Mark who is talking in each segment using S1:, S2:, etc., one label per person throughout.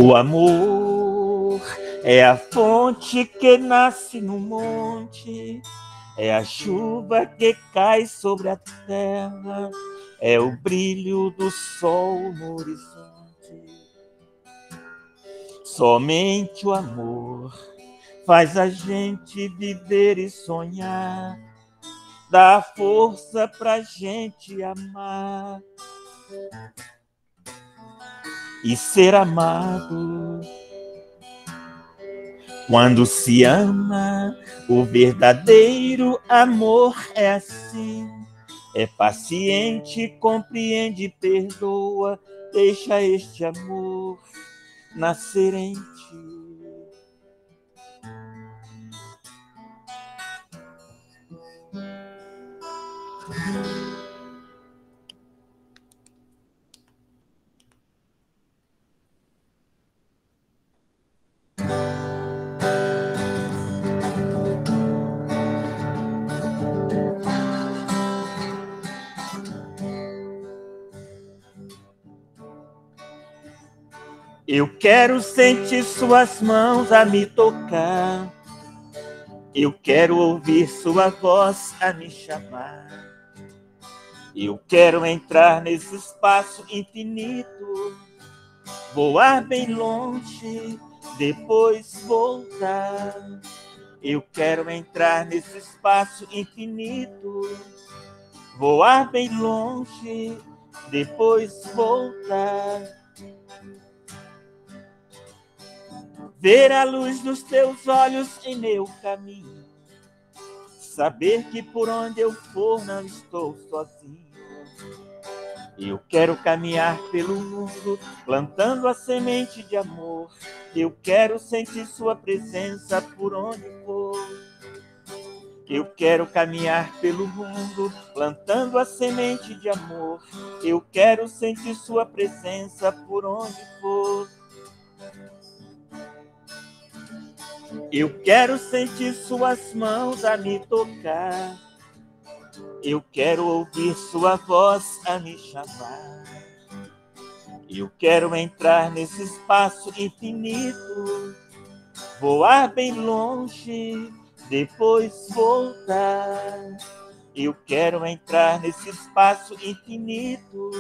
S1: O amor é a fonte que nasce no monte, é a chuva que cai sobre a terra, é o brilho do sol no horizonte. Somente o amor faz a gente viver e sonhar, dá força pra gente amar e ser amado. Quando se ama, o verdadeiro amor é assim. É paciente, compreende, perdoa, deixa este amor nascer em ti. Eu quero sentir suas mãos a me tocar. Eu quero ouvir sua voz a me chamar. Eu quero entrar nesse espaço infinito, voar bem longe, depois voltar. Eu quero entrar nesse espaço infinito, voar bem longe, depois voltar. Ver a luz dos teus olhos em meu caminho, saber que por onde eu for não estou sozinho. Eu quero caminhar pelo mundo, plantando a semente de amor. Eu quero sentir sua presença por onde for. Eu quero caminhar pelo mundo, plantando a semente de amor. Eu quero sentir sua presença por onde for. Eu quero sentir suas mãos a me tocar. Eu quero ouvir sua voz a me chamar. Eu quero entrar nesse espaço infinito, voar bem longe, depois voltar. Eu quero entrar nesse espaço infinito,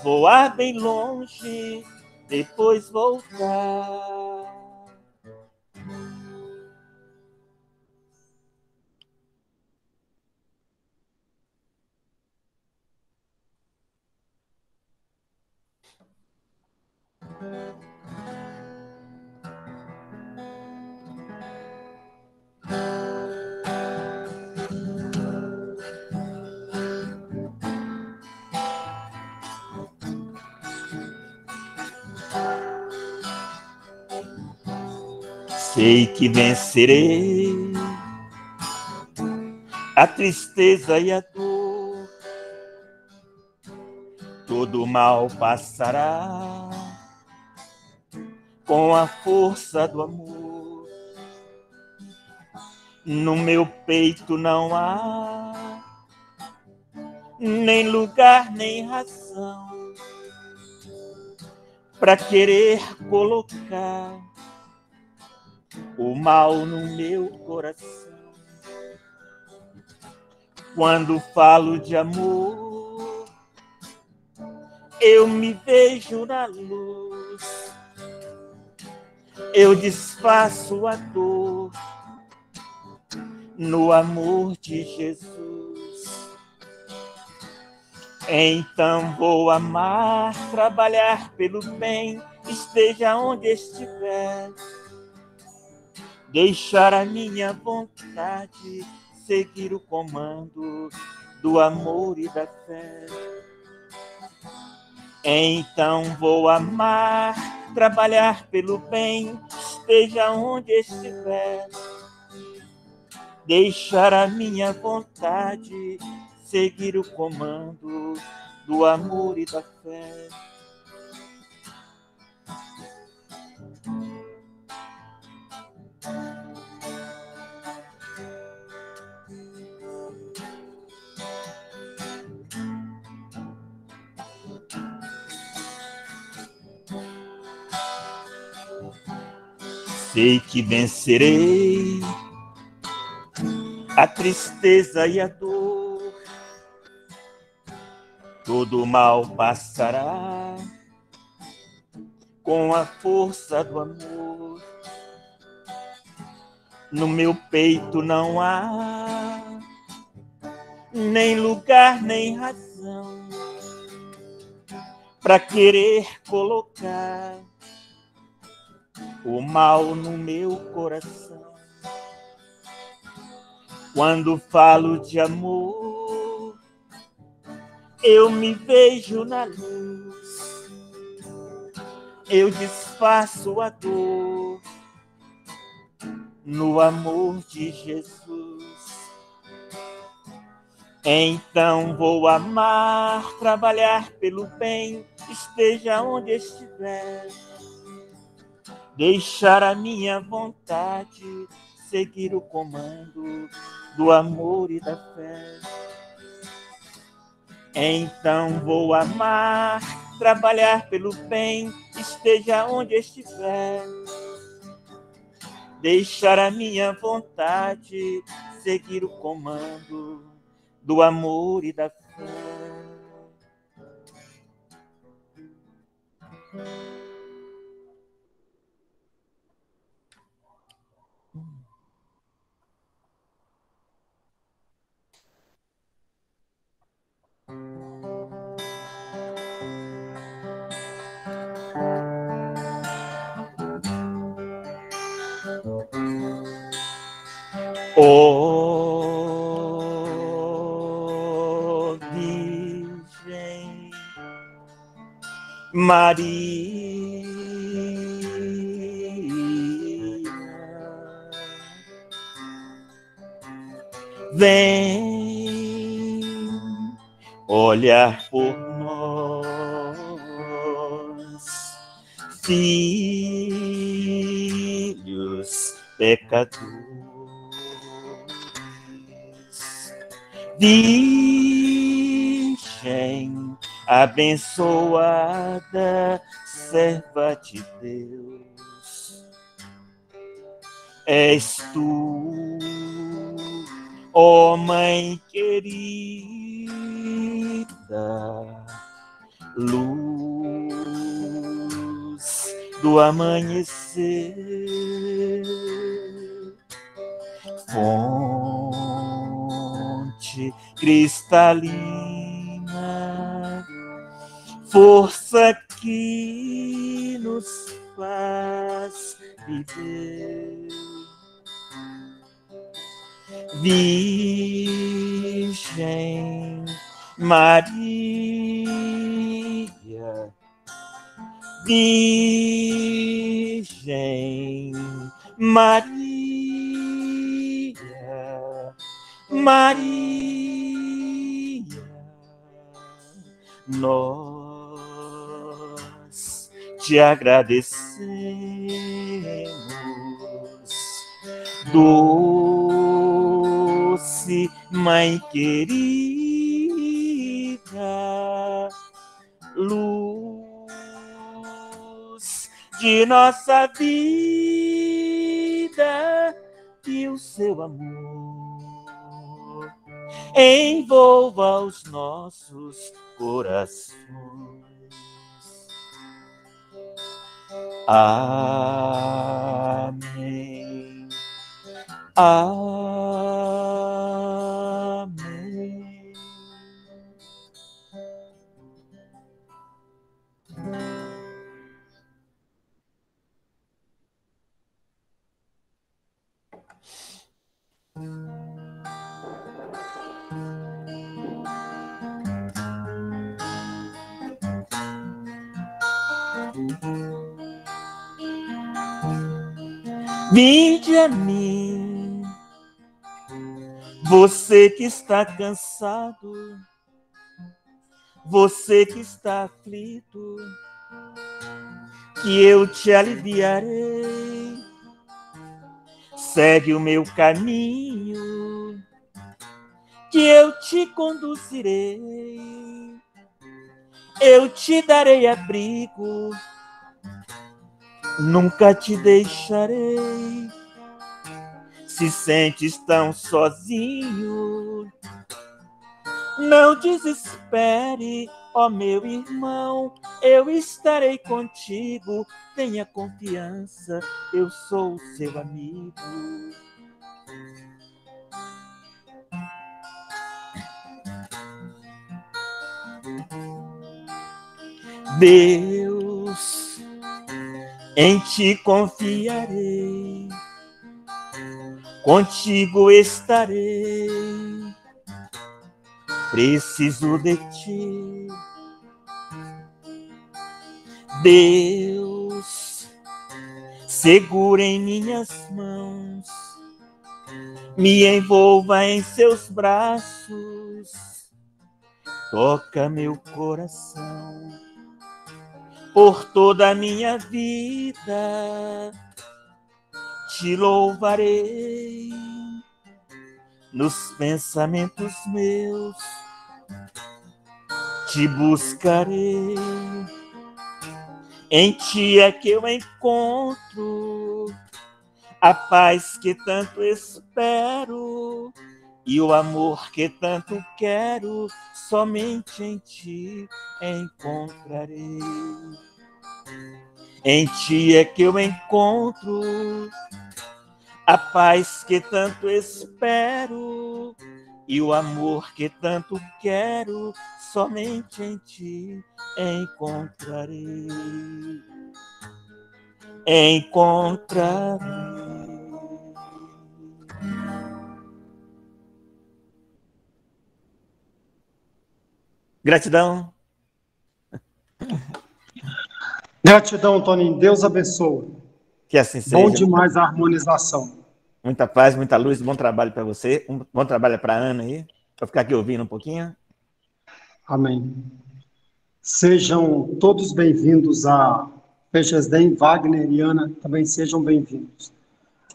S1: voar bem longe, depois voltar. Sei que vencerei a tristeza e a dor, todo mal passará com a força do amor. No meu peito não há nem lugar nem razão para querer colocar o mal no meu coração. Quando falo de amor, eu me vejo na luz, eu desfaço a dor no amor de Jesus. Então vou amar, trabalhar pelo bem, esteja onde estiver, deixar a minha vontade seguir o comando do amor e da fé. Então vou amar, trabalhar pelo bem, esteja onde estiver, deixar a minha vontade seguir o comando do amor e da fé. Sei que vencerei a tristeza e a dor, todo mal passará com a força do amor. No meu peito não há nem lugar, nem razão para querer colocar o mal no meu coração. Quando falo de amor, eu me vejo na luz, eu desfaço a dor no amor de Jesus. Então vou amar, trabalhar pelo bem, esteja onde estiver, deixar a minha vontade seguir o comando do amor e da fé. Então vou amar, trabalhar pelo bem, esteja onde estiver, deixar a minha vontade seguir o comando do amor e da fé. Oh, Virgem Maria, vem olhar por nós, filhos pecadores. Virgem abençoada, serva de Deus, és tu, ó Mãe querida, luz do amanhecer, fonte cristalina, força que nos faz viver. Virgem Maria, Virgem Maria, Maria, nós te agradecemos, doce Mãe querida, luz de nossa vida, que o seu amor envolva os nossos corações. Amém. Amém. Vinde a mim, você que está cansado, você que está aflito, que eu te aliviarei. Segue o meu caminho, que eu te conduzirei. Eu te darei abrigo Nunca te deixarei. Se sentes tão sozinho, não desespere, ó meu irmão, eu estarei contigo. Tenha confiança, eu sou seu amigo. Deus, em ti confiarei, contigo estarei, preciso de ti. Deus, segura em minhas mãos, me envolva em seus braços, toca meu coração. Por toda a minha vida te louvarei, nos pensamentos meus te buscarei. Em ti é que eu encontro a paz que tanto espero e o amor que tanto quero, somente em ti encontrarei. Em ti é que eu encontro a paz que tanto espero e o amor que tanto quero, somente em ti encontrarei. Encontrarei. Gratidão.
S2: Gratidão, Toninho. Deus abençoe.
S1: Que assim seja.
S2: Bom demais a harmonização.
S1: Muita paz, muita luz, bom trabalho para você. Um bom trabalho para a Ana aí. Vou ficar aqui ouvindo um pouquinho.
S2: Amém. Sejam todos bem-vindos a Peixesdem, Wagner e Ana, também sejam bem-vindos.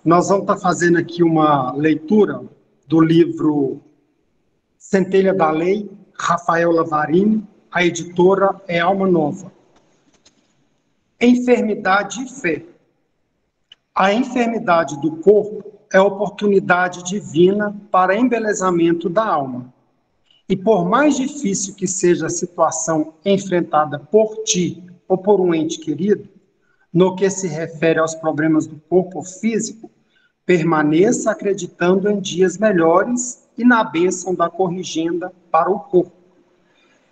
S2: Nós vamos estar fazendo aqui uma leitura do livro Centelha da Lei, Rafael Lavarini, a editora é Alma Nova. Enfermidade e fé. A enfermidade do corpo é oportunidade divina para embelezamento da alma. E por mais difícil que seja a situação enfrentada por ti ou por um ente querido, no que se refere aos problemas do corpo físico, permaneça acreditando em dias melhores e na bênção da corrigenda para o corpo.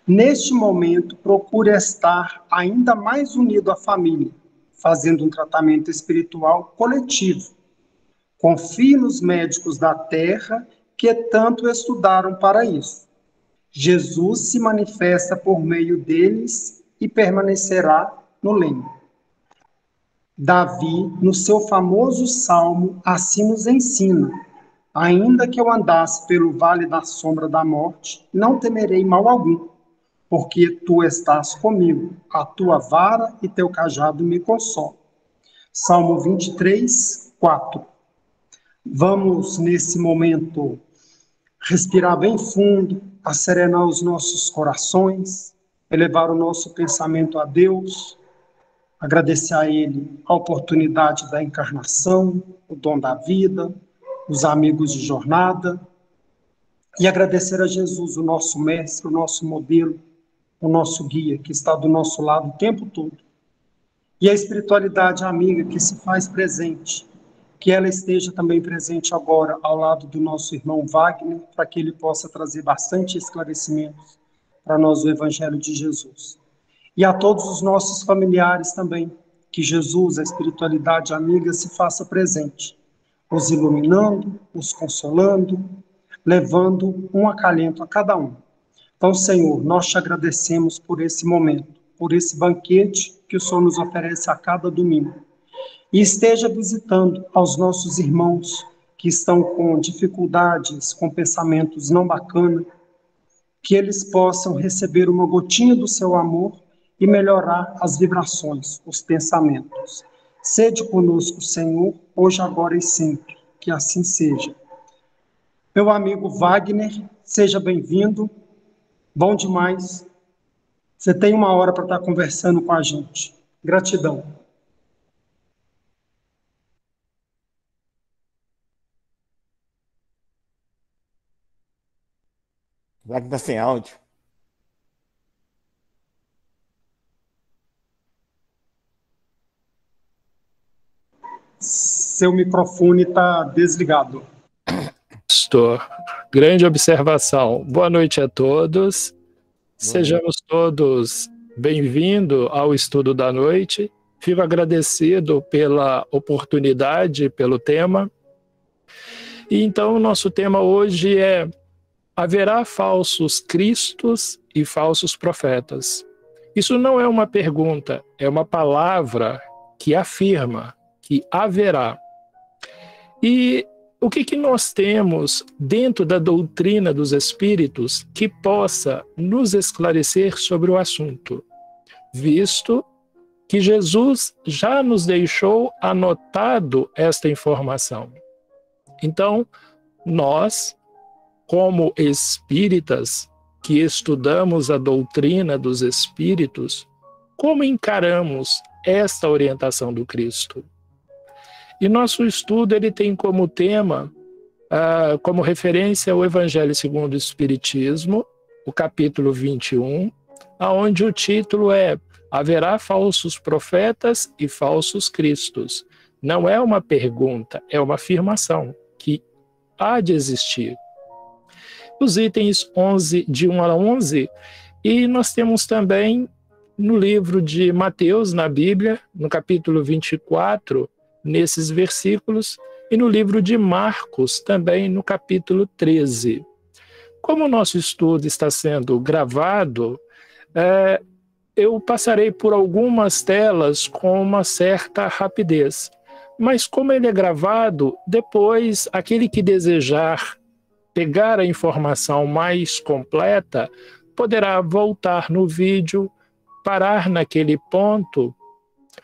S2: Neste momento, procure estar ainda mais unido à família, fazendo um tratamento espiritual coletivo. Confie nos médicos da terra que tanto estudaram para isso. Jesus se manifesta por meio deles e permanecerá no leme. Davi, no seu famoso salmo, assim nos ensina: ainda que eu andasse pelo vale da sombra da morte, não temerei mal algum, porque tu estás comigo, a tua vara e teu cajado me consolam. Salmo 23, 4. Vamos, nesse momento, respirar bem fundo, asserenar os nossos corações, elevar o nosso pensamento a Deus, agradecer a Ele a oportunidade da encarnação, o dom da vida, os amigos de jornada, e agradecer a Jesus, o nosso mestre, o nosso modelo, o nosso guia, que está do nosso lado o tempo todo. E a espiritualidade amiga que se faz presente, que ela esteja também presente agora ao lado do nosso irmão Wagner, para que ele possa trazer bastante esclarecimentos para nós do Evangelho de Jesus. E a todos os nossos familiares também, que Jesus, a espiritualidade amiga, se faça presente, os iluminando, os consolando, levando um acalento a cada um. Então, Senhor, nós te agradecemos por esse momento, por esse banquete que o Senhor nos oferece a cada domingo. E esteja visitando aos nossos irmãos que estão com dificuldades, com pensamentos não bacanas, que eles possam receber uma gotinha do seu amor e melhorar as vibrações, os pensamentos. Sede conosco, Senhor, hoje, agora e sempre, que assim seja. Meu amigo Wagner, seja bem-vindo, bom demais. Você tem uma hora para estar conversando com a gente. Gratidão.
S1: Será que tá sem áudio?
S2: Seu microfone está desligado.
S3: Estou. Grande observação. Boa noite a todos. Sejamos todos bem-vindos ao estudo da noite. Fico agradecido pela oportunidade, pelo tema. E então, o nosso tema hoje é: haverá falsos cristos e falsos profetas. Isso não é uma pergunta, é uma palavra que afirma que haverá. E o que nós temos dentro da doutrina dos Espíritos que possa nos esclarecer sobre o assunto, visto que Jesus já nos deixou anotado esta informação? Então, nós, como espíritas que estudamos a doutrina dos Espíritos, como encaramos esta orientação do Cristo? E nosso estudo ele tem como tema, como referência, o Evangelho segundo o Espiritismo, o capítulo 21, onde o título é: haverá falsos profetas e falsos cristos. Não é uma pergunta, é uma afirmação que há de existir. Os itens 11, de 1 a 11, e nós temos também no livro de Mateus, na Bíblia, no capítulo 24, nesses versículos, e no livro de Marcos, também no capítulo 13. Como o nosso estudo está sendo gravado, eu passarei por algumas telas com uma certa rapidez. Mas como ele é gravado, depois aquele que desejar pegar a informação mais completa poderá voltar no vídeo, parar naquele ponto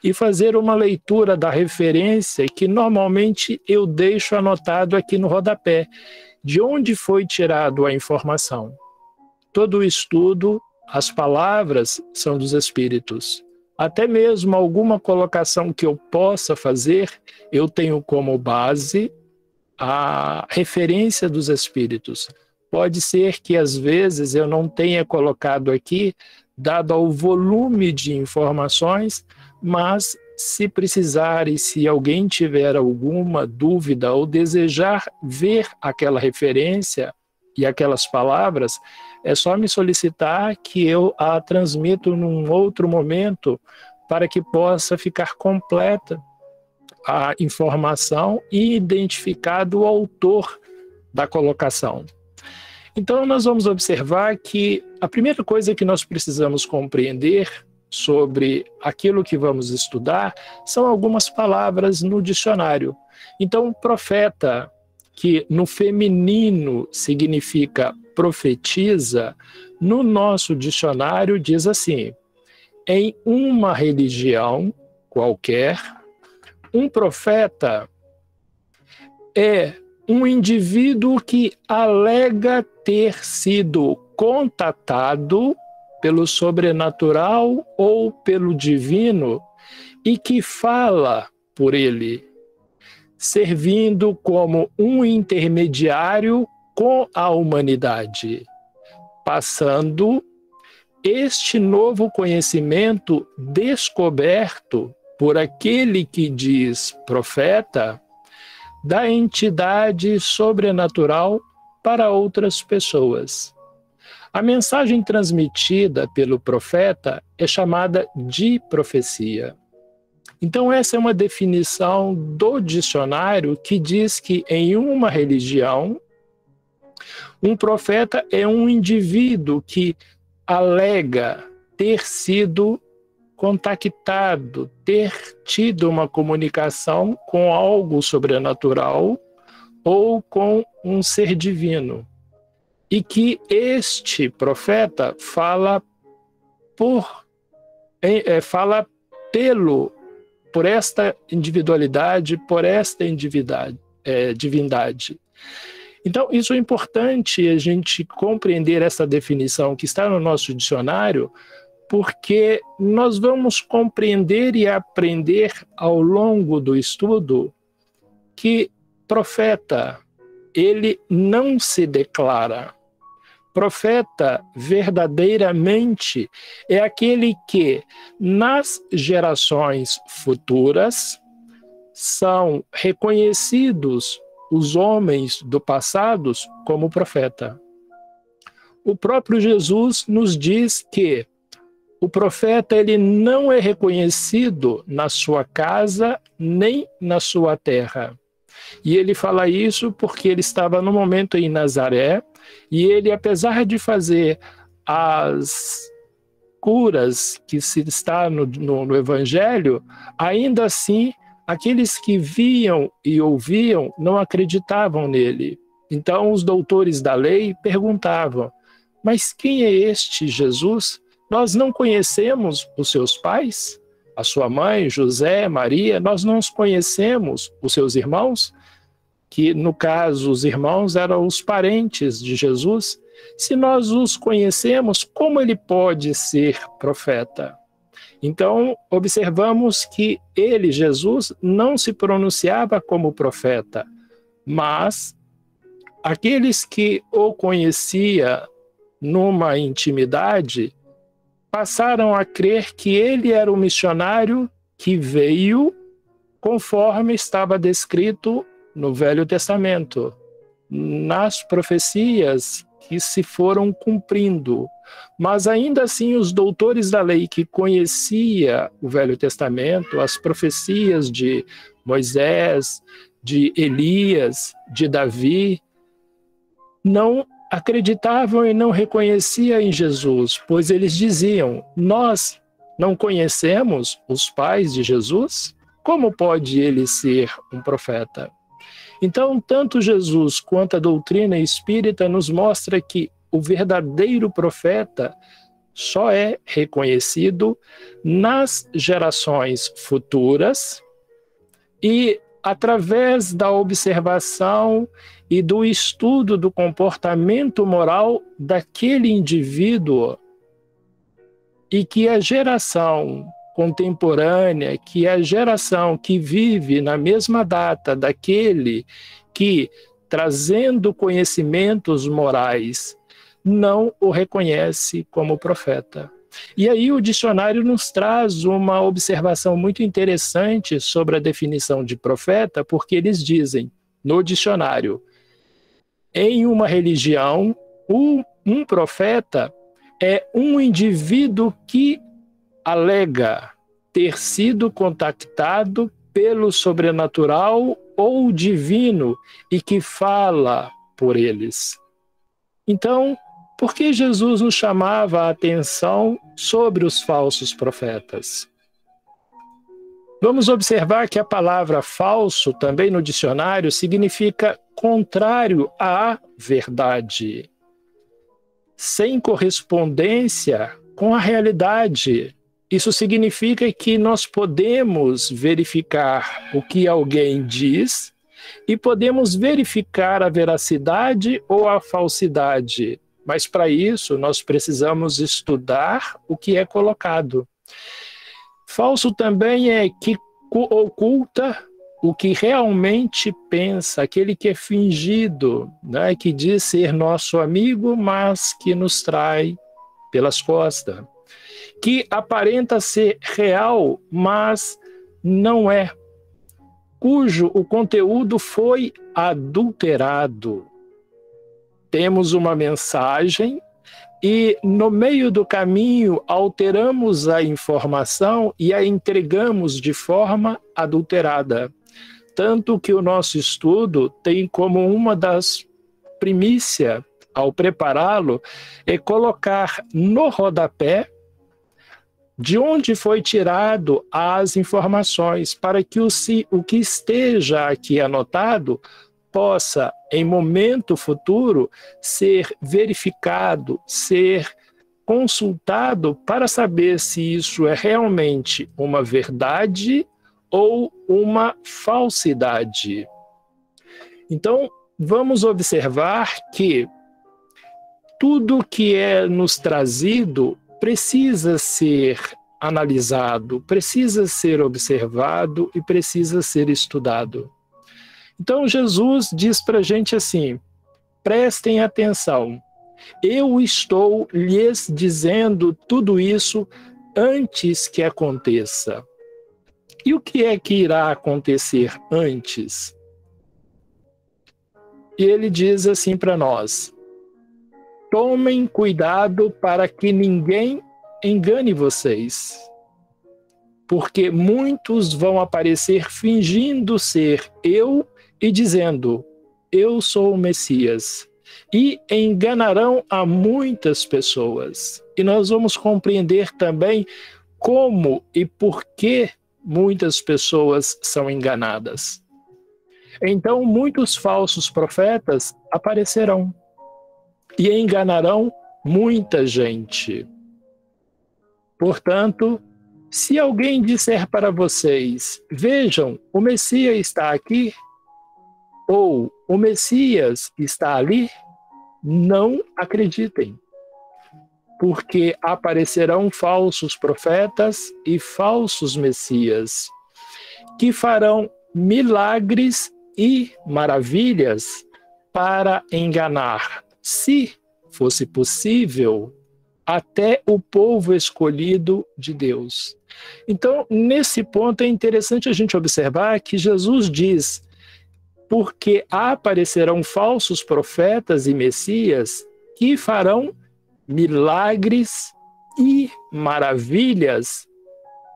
S3: e fazer uma leitura da referência que normalmente eu deixo anotado aqui no rodapé, de onde foi tirado a informação. Todo o estudo, as palavras são dos Espíritos. Até mesmo alguma colocação que eu possa fazer, eu tenho como base a referência dos Espíritos. Pode ser que às vezes eu não tenha colocado aqui, dado ao volume de informações, mas se precisar e se alguém tiver alguma dúvida ou desejar ver aquela referência e aquelas palavras, é só me solicitar que eu a transmito num outro momento para que possa ficar completa a informação e identificado o autor da colocação. Então, nós vamos observar que a primeira coisa que nós precisamos compreender sobre aquilo que vamos estudar são algumas palavras no dicionário. Então, profeta, que no feminino significa profetiza, no nosso dicionário diz assim: em uma religião qualquer, um profeta é um indivíduo que alega ter sido contatado pelo sobrenatural ou pelo divino e que fala por ele, servindo como um intermediário com a humanidade, passando este novo conhecimento descoberto por aquele que diz profeta da entidade sobrenatural para outras pessoas. A mensagem transmitida pelo profeta é chamada de profecia. Então essa é uma definição do dicionário que diz que em uma religião, um profeta é um indivíduo que alega ter sido contactado, ter tido uma comunicação com algo sobrenatural ou com um ser divino. E que este profeta fala por esta individualidade, por esta divindade. Então, isso é importante a gente compreender essa definição que está no nosso dicionário, porque nós vamos compreender e aprender ao longo do estudo que profeta, ele não se declara. profeta verdadeiramente é aquele que, nas gerações futuras, são reconhecidos os homens do passado como profeta. O próprio Jesus nos diz que o profeta ele não é reconhecido na sua casa nem na sua terra. E ele fala isso porque ele estava no momento em Nazaré e ele, apesar de fazer as curas que se está no Evangelho, ainda assim, aqueles que viam e ouviam não acreditavam nele. Então, os doutores da lei perguntavam: mas quem é este Jesus? Nós não conhecemos os seus pais? A sua mãe, José, Maria, nós não os conhecemos, os seus irmãos? Que, no caso, os irmãos eram os parentes de Jesus. Se nós os conhecemos, como ele pode ser profeta? Então, observamos que ele, Jesus, não se pronunciava como profeta, mas aqueles que o conheciam numa intimidade passaram a crer que ele era o missionário que veio conforme estava descrito no Velho Testamento, nas profecias que se foram cumprindo. Mas ainda assim os doutores da lei que conheciam o Velho Testamento, as profecias de Moisés, de Elias, de Davi, não acreditavam e não reconheciam em Jesus, pois eles diziam: nós não conhecemos os pais de Jesus? Como pode ele ser um profeta? Então, tanto Jesus quanto a doutrina espírita nos mostra que o verdadeiro profeta só é reconhecido nas gerações futuras e através da observação e do estudo do comportamento moral daquele indivíduo, e que a geração contemporânea, que a geração que vive na mesma data daquele que, trazendo conhecimentos morais, não o reconhece como profeta. E aí o dicionário nos traz uma observação muito interessante sobre a definição de profeta, porque eles dizem, no dicionário, em uma religião, um profeta é um indivíduo que alega ter sido contactado pelo sobrenatural ou divino e que fala por eles. Então, por que Jesus nos chamava a atenção sobre os falsos profetas? Vamos observar que a palavra falso, também no dicionário, significa contrário à verdade, sem correspondência com a realidade. Isso significa que nós podemos verificar o que alguém diz e podemos verificar a veracidade ou a falsidade. Mas para isso nós precisamos estudar o que é colocado. Falso também é que oculta o que realmente pensa, aquele que é fingido, né, que diz ser nosso amigo, mas que nos trai pelas costas, que aparenta ser real, mas não é, cujo o conteúdo foi adulterado. Temos uma mensagem e no meio do caminho alteramos a informação e a entregamos de forma adulterada. Tanto que o nosso estudo tem como uma das primícias, ao prepará-lo, é colocar no rodapé de onde foi tirado as informações, para que o que esteja aqui anotado possa, em momento futuro, ser verificado, ser consultado para saber se isso é realmente uma verdade ou uma falsidade. Então, vamos observar que tudo que é nos trazido precisa ser analisado, precisa ser observado e precisa ser estudado. Então, Jesus diz para a gente assim, prestem atenção, Eu estou lhes dizendo tudo isso antes que aconteça. E o que é que irá acontecer antes? E ele diz assim para nós: tomem cuidado para que ninguém engane vocês, porque muitos vão aparecer fingindo ser eu e dizendo: eu sou o Messias, e enganarão a muitas pessoas. E nós vamos compreender também como e por que muitas pessoas são enganadas. Então, muitos falsos profetas aparecerão e enganarão muita gente. Portanto, se alguém disser para vocês: vejam, o Messias está aqui, ou o Messias está ali, não acreditem, porque aparecerão falsos profetas e falsos messias, que farão milagres e maravilhas para enganar, se fosse possível, até o povo escolhido de Deus. Então, nesse ponto é interessante a gente observar que Jesus diz: porque aparecerão falsos profetas e messias que farão milagres e maravilhas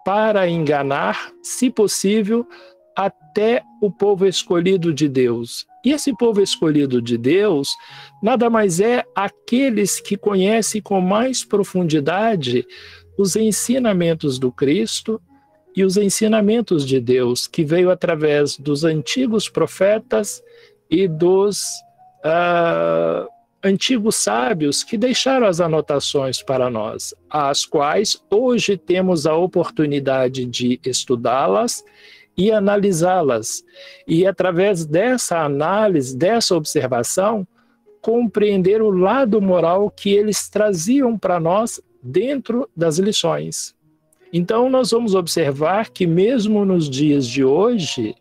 S3: para enganar, se possível, até o povo escolhido de Deus. E esse povo escolhido de Deus nada mais é aqueles que conhecem com mais profundidade os ensinamentos do Cristo e os ensinamentos de Deus, que veio através dos antigos profetas e dos antigos sábios que deixaram as anotações para nós, as quais hoje temos a oportunidade de estudá-las e analisá-las. E através dessa análise, dessa observação, compreender o lado moral que eles traziam para nós dentro das lições. Então, nós vamos observar que mesmo nos dias de hoje,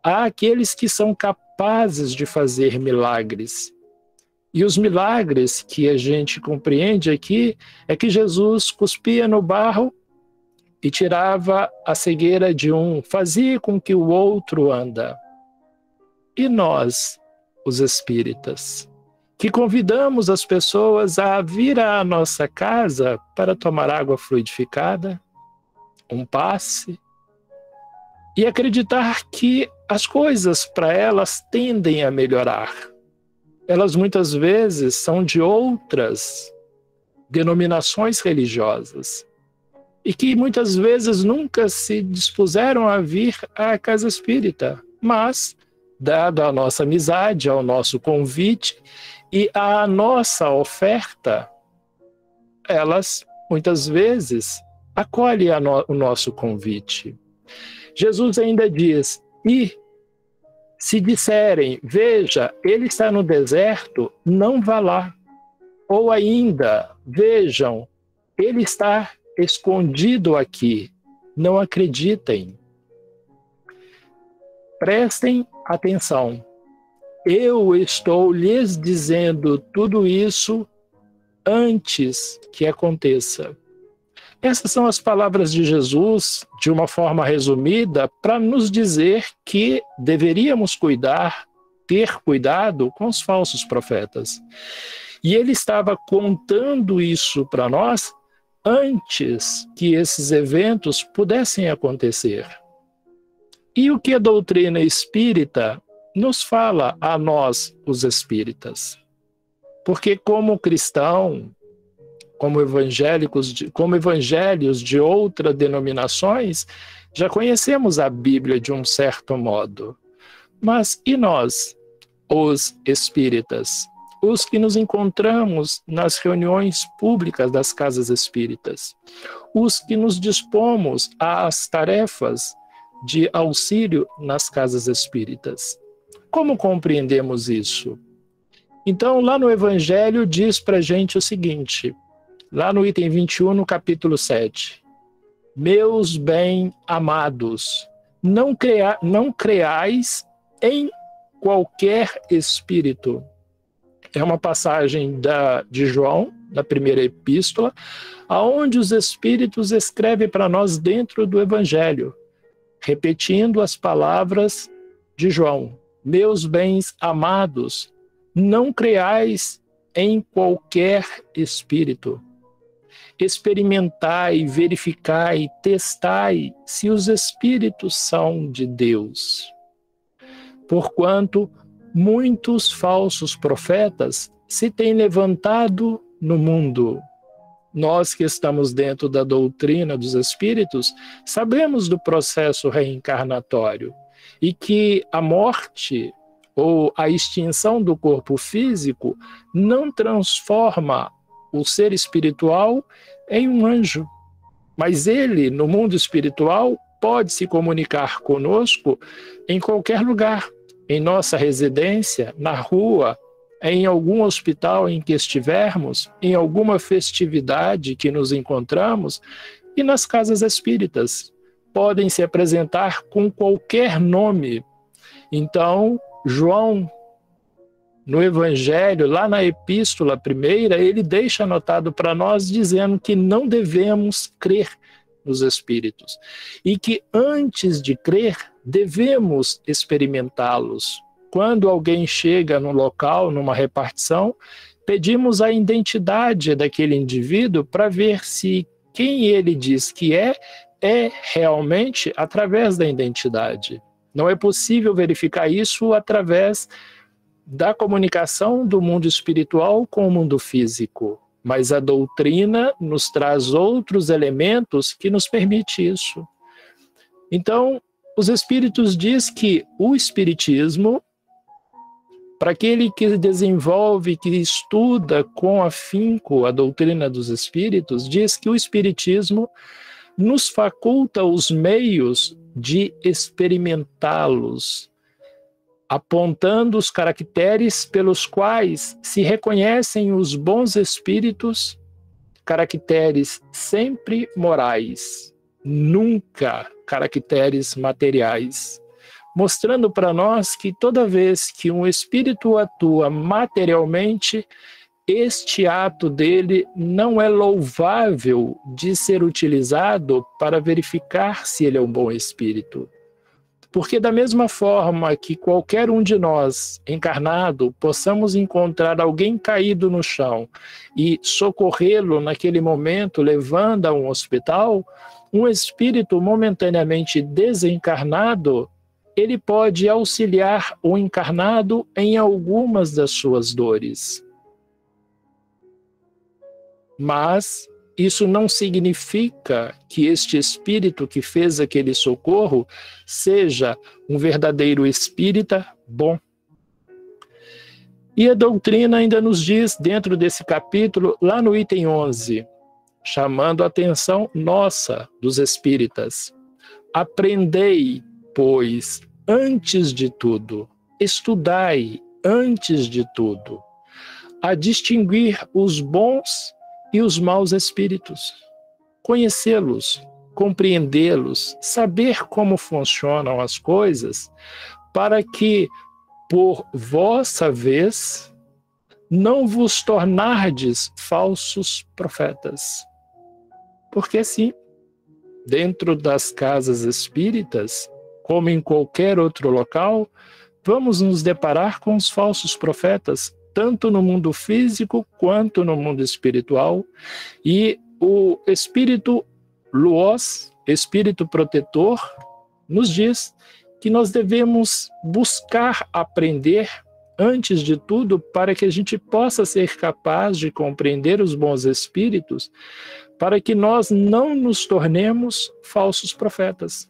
S3: há aqueles que são capazes de fazer milagres. E os milagres que a gente compreende aqui é que Jesus cuspia no barro e tirava a cegueira de um, fazia com que o outro anda. E nós, os espíritas, que convidamos as pessoas a vir à nossa casa para tomar água fluidificada, um passe, e acreditar que as coisas para elas tendem a melhorar. Elas muitas vezes são de outras denominações religiosas e que muitas vezes nunca se dispuseram a vir à casa espírita, mas, dada a nossa amizade, ao nosso convite e à nossa oferta, elas muitas vezes acolhem o nosso convite. Jesus ainda diz: e se disserem, veja, ele está no deserto, não vá lá. Ou ainda, vejam, ele está escondido aqui, não acreditem. Prestem atenção. Eu estou lhes dizendo tudo isso antes que aconteça. Essas são as palavras de Jesus, de uma forma resumida, para nos dizer que deveríamos ter cuidado com os falsos profetas. E ele estava contando isso para nós antes que esses eventos pudessem acontecer. E o que a doutrina espírita nos fala a nós, os espíritas? Porque como cristão, como evangelhos de outras denominações, já conhecemos a Bíblia de um certo modo. Mas e nós, os espíritas? Os que nos encontramos nas reuniões públicas das casas espíritas? Os que nos dispomos às tarefas de auxílio nas casas espíritas? Como compreendemos isso? Então, lá no Evangelho diz para a gente o seguinte, lá no item 21, no capítulo 7. Meus bem-amados, não creais em qualquer espírito, É uma passagem de João, na primeira epístola, aonde os Espíritos escrevem para nós dentro do Evangelho, repetindo as palavras de João. Meus bens amados, não creais em qualquer espírito. Experimentai, verificai, testai se os espíritos são de Deus. Porquanto muitos falsos profetas se têm levantado no mundo. Nós que estamos dentro da doutrina dos espíritos, sabemos do processo reencarnatório e que a morte ou a extinção do corpo físico não transforma o ser espiritual em um anjo. Mas ele, no mundo espiritual, pode se comunicar conosco em qualquer lugar, em nossa residência, na rua, em algum hospital em que estivermos, em alguma festividade que nos encontramos, e nas casas espíritas. Podem se apresentar com qualquer nome. Então, João, no Evangelho, lá na epístola primeira, ele deixa anotado para nós dizendo que não devemos crer nos espíritos e que antes de crer, devemos experimentá-los. Quando alguém chega no local, numa repartição, pedimos a identidade daquele indivíduo para ver se quem ele diz que é realmente através da identidade. Não é possível verificar isso através da comunicação do mundo espiritual com o mundo físico, mas a doutrina nos traz outros elementos que nos permite isso. Então, os espíritos dizem que o espiritismo, para aquele que desenvolve, que estuda com afinco a doutrina dos espíritos, diz que o espiritismo nos faculta os meios de experimentá-los, apontando os caracteres pelos quais se reconhecem os bons espíritos, caracteres sempre morais, nunca caracteres materiais, mostrando para nós que toda vez que um espírito atua materialmente, este ato dele não é louvável de ser utilizado para verificar se ele é um bom espírito. Porque da mesma forma que qualquer um de nós, encarnado, possamos encontrar alguém caído no chão e socorrê-lo naquele momento, levando a um hospital, um espírito momentaneamente desencarnado, ele pode auxiliar o encarnado em algumas das suas dores. Mas isso não significa que este espírito que fez aquele socorro seja um verdadeiro espírita bom. E a doutrina ainda nos diz, dentro desse capítulo, lá no item 11, chamando a atenção nossa, dos espíritas: aprendei, pois, antes de tudo, estudai antes de tudo, a distinguir os bons e os maus espíritos, conhecê-los, compreendê-los, saber como funcionam as coisas, para que, por vossa vez, não vos tornardes falsos profetas. Porque sim, dentro das casas espíritas, como em qualquer outro local, vamos nos deparar com os falsos profetas, tanto no mundo físico quanto no mundo espiritual, e o espírito Luos, espírito protetor, nos diz que nós devemos buscar aprender antes de tudo para que a gente possa ser capaz de compreender os bons espíritos, para que nós não nos tornemos falsos profetas.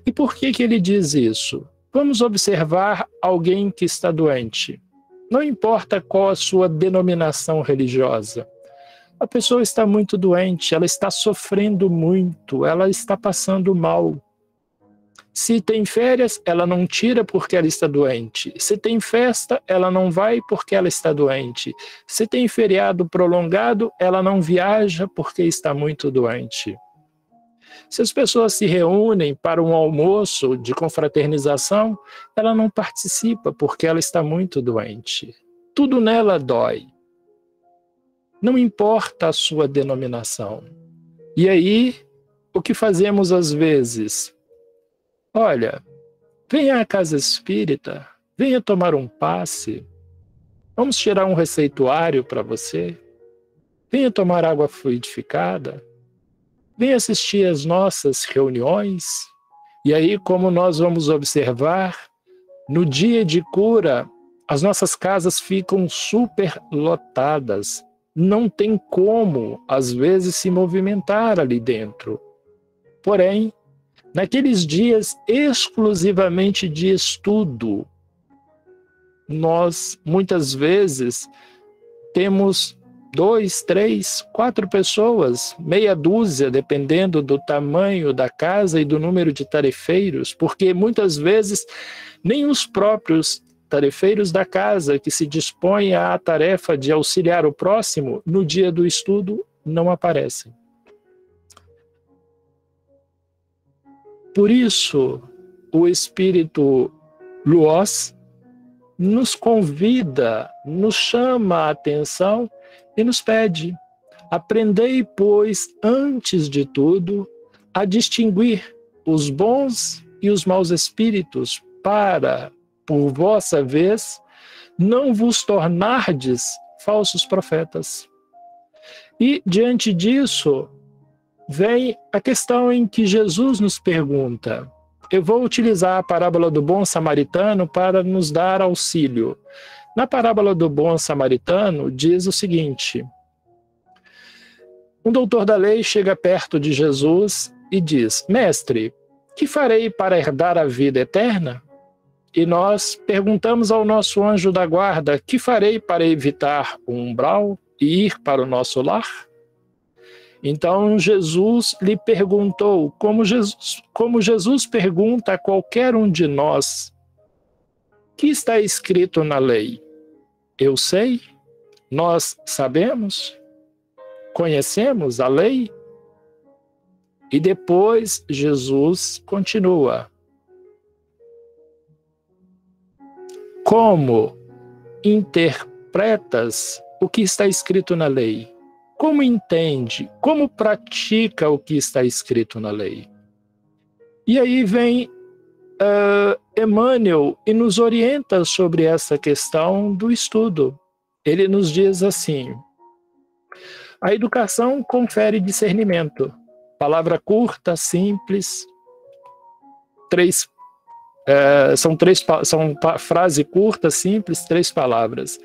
S3: E por que ele diz isso? Vamos observar alguém que está doente. Não importa qual a sua denominação religiosa. A pessoa está muito doente, ela está sofrendo muito, ela está passando mal. Se tem férias, ela não tira porque ela está doente. Se tem festa, ela não vai porque ela está doente. Se tem feriado prolongado, ela não viaja porque está muito doente. Se as pessoas se reúnem para um almoço de confraternização, ela não participa porque ela está muito doente. tudo nela dói. Não importa a sua denominação. E aí, o que fazemos às vezes? Olha, venha à casa espírita, venha tomar um passe, vamos tirar um receituário para você, venha tomar água fluidificada, venha assistir às nossas reuniões. E aí, como nós vamos observar, no dia de cura, as nossas casas ficam super lotadas. Não tem como, às vezes, se movimentar ali dentro. Porém, naqueles dias exclusivamente de estudo, nós, muitas vezes, temos 2, 3, 4 pessoas, meia dúzia, dependendo do tamanho da casa e do número de tarefeiros, porque muitas vezes nem os próprios tarefeiros da casa que se dispõem à tarefa de auxiliar o próximo no dia do estudo não aparecem. Por isso, o Espírito Luos nos convida, nos chama a atenção e nos pede: aprendei, pois, antes de tudo, a distinguir os bons e os maus espíritos, para, por vossa vez, não vos tornardes falsos profetas. E, diante disso, vem a questão em que Jesus nos pergunta. Eu vou utilizar a parábola do bom samaritano para nos dar auxílio. Na parábola do bom samaritano, diz o seguinte: um doutor da lei chega perto de Jesus e diz: mestre, que farei para herdar a vida eterna? E nós perguntamos ao nosso anjo da guarda: que farei para evitar o umbral e ir para o nosso lar? Então Jesus lhe perguntou, como Jesus pergunta a qualquer um de nós: que está escrito na lei? Eu sei? Nós sabemos? Conhecemos a lei? E depois Jesus continua: como interpretas o que está escrito na lei? Como entende? Como pratica o que está escrito na lei? E aí vem Emmanuel e nos orienta sobre essa questão do estudo. Ele nos diz assim: a educação confere discernimento. Palavra curta, simples, são frase curta, simples, 3 palavras.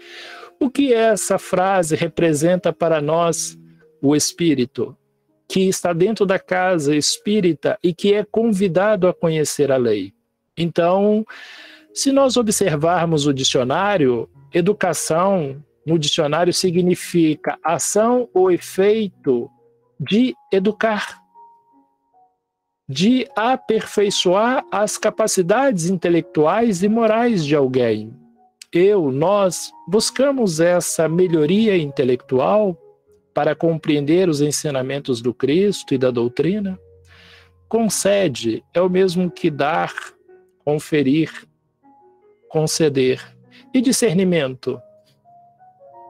S3: O que essa frase representa para nós, o espírito, que está dentro da casa espírita e que é convidado a conhecer a lei? Então, se nós observarmos o dicionário, educação no dicionário significa ação ou efeito de educar, de aperfeiçoar as capacidades intelectuais e morais de alguém. Nós buscamos essa melhoria intelectual para compreender os ensinamentos do Cristo e da doutrina. Concede é o mesmo que dar, conferir, conceder. E discernimento?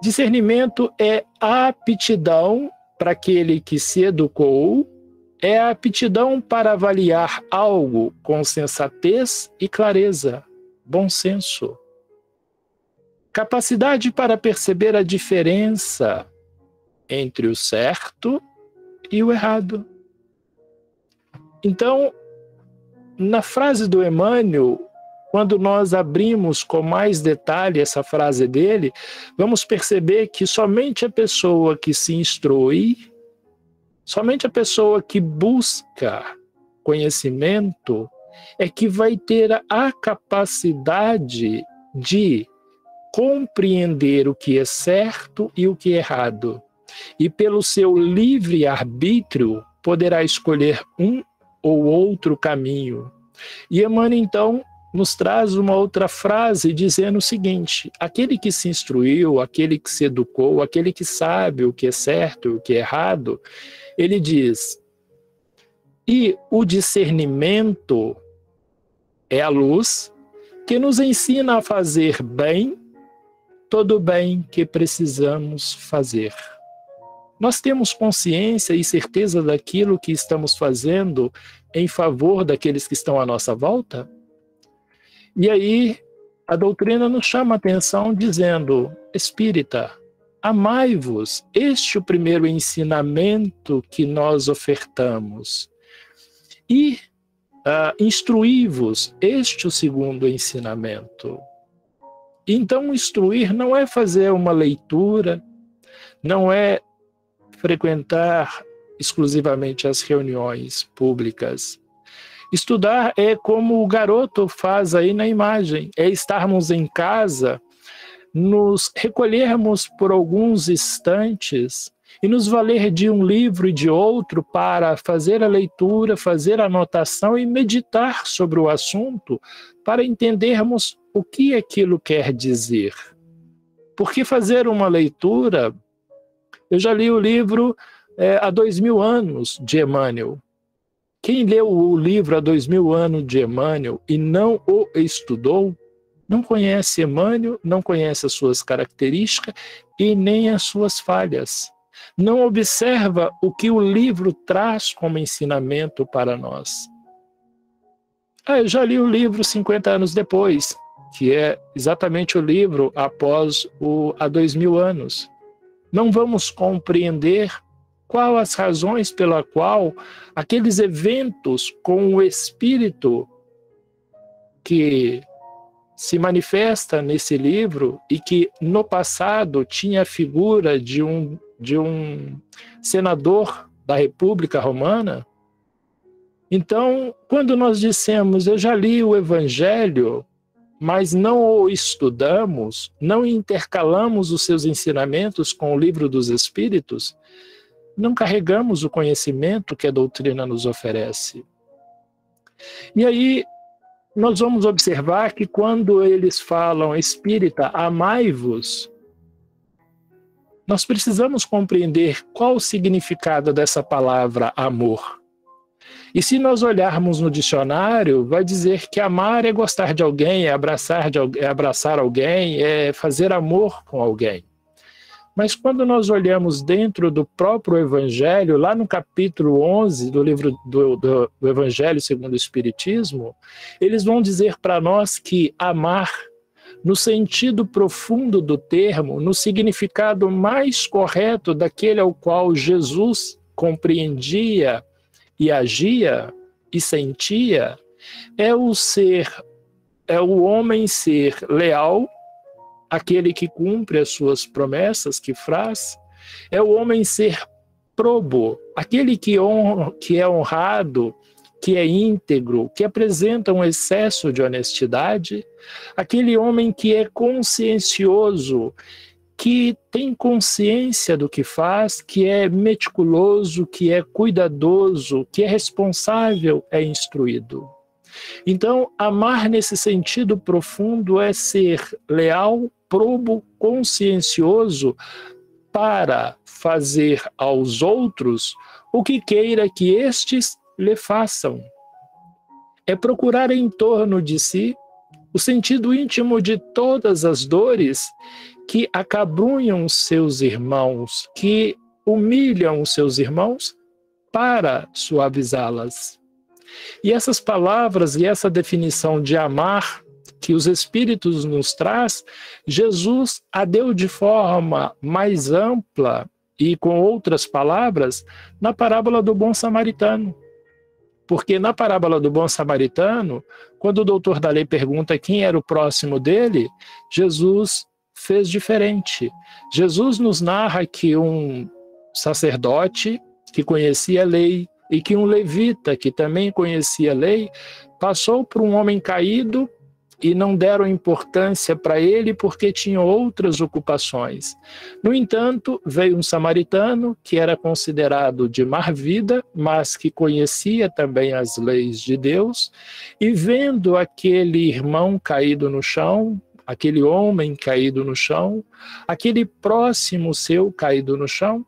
S3: Discernimento é a aptidão para aquele que se educou, é a aptidão para avaliar algo com sensatez e clareza, bom senso. Capacidade para perceber a diferença entre o certo e o errado. Então, na frase do Emmanuel, quando nós abrimos com mais detalhe essa frase dele, vamos perceber que somente a pessoa que se instrui, somente a pessoa que busca conhecimento é que vai ter a capacidade de compreender o que é certo e o que é errado. E pelo seu livre arbítrio poderá escolher um ou outro caminho. E Emmanuel, então, nos traz uma outra frase dizendo o seguinte: aquele que se instruiu, aquele que se educou, aquele que sabe o que é certo e o que é errado, ele diz: e o discernimento é a luz que nos ensina a fazer bem todo o bem que precisamos fazer. Nós temos consciência e certeza daquilo que estamos fazendo em favor daqueles que estão à nossa volta? E aí, a doutrina nos chama a atenção dizendo: espírita, amai-vos, este é o primeiro ensinamento que nós ofertamos. E instruí-vos, este é o segundo ensinamento. Então, instruir não é fazer uma leitura, não é frequentar exclusivamente as reuniões públicas. Estudar é como o garoto faz aí na imagem, é estarmos em casa, nos recolhermos por alguns instantes e nos valer de um livro e de outro para fazer a leitura, fazer a anotação e meditar sobre o assunto para entendermos o que aquilo quer dizer. Porque fazer uma leitura, eu já li o livro há 2000 anos de Emmanuel. Quem leu o livro há 2000 anos de Emmanuel e não o estudou, não conhece Emmanuel, não conhece as suas características e nem as suas falhas. Não observa o que o livro traz como ensinamento para nós. Eu já li o livro 50 anos depois, que é exatamente o livro após há 2000 anos. Não vamos compreender quais as razões pela qual aqueles eventos com o espírito que se manifesta nesse livro e que no passado tinha a figura de um senador da República Romana. Então, quando nós dissemos, eu já li o Evangelho, mas não o estudamos, não intercalamos os seus ensinamentos com o livro dos Espíritos, não carregamos o conhecimento que a doutrina nos oferece. E aí, nós vamos observar que quando eles falam, espírita, amai-vos, nós precisamos compreender qual o significado dessa palavra amor. E se nós olharmos no dicionário, vai dizer que amar é gostar de alguém, é abraçar alguém, é fazer amor com alguém. Mas quando nós olhamos dentro do próprio Evangelho, lá no capítulo 11 do livro do Evangelho segundo o Espiritismo, eles vão dizer para nós que amar, no sentido profundo do termo, no significado mais correto daquele ao qual Jesus compreendia e agia e sentia, é o homem ser leal, aquele que cumpre as suas promessas, que faz, é o homem ser probo, aquele que é honrado, que é íntegro, que apresenta um excesso de honestidade, aquele homem que é consciencioso, que tem consciência do que faz, que é meticuloso, que é cuidadoso, que é responsável, é instruído. Então, amar nesse sentido profundo é ser leal, probo, consciencioso para fazer aos outros o que queira que estes lhe façam. É procurar em torno de si o sentido íntimo de todas as dores que acabrunham seus irmãos, que humilham os seus irmãos para suavizá-las. E essas palavras e essa definição de amar que os Espíritos nos traz, Jesus a deu de forma mais ampla e com outras palavras na parábola do bom samaritano. Porque na parábola do bom samaritano, quando o doutor da lei pergunta quem era o próximo dele, Jesus fez diferente. Jesus nos narra que um sacerdote que conhecia a lei e que um levita que também conhecia a lei passou por um homem caído e não deram importância para ele porque tinham outras ocupações. No entanto, veio um samaritano que era considerado de má vida, mas que conhecia também as leis de Deus, e vendo aquele irmão caído no chão, aquele homem caído no chão, aquele próximo seu caído no chão,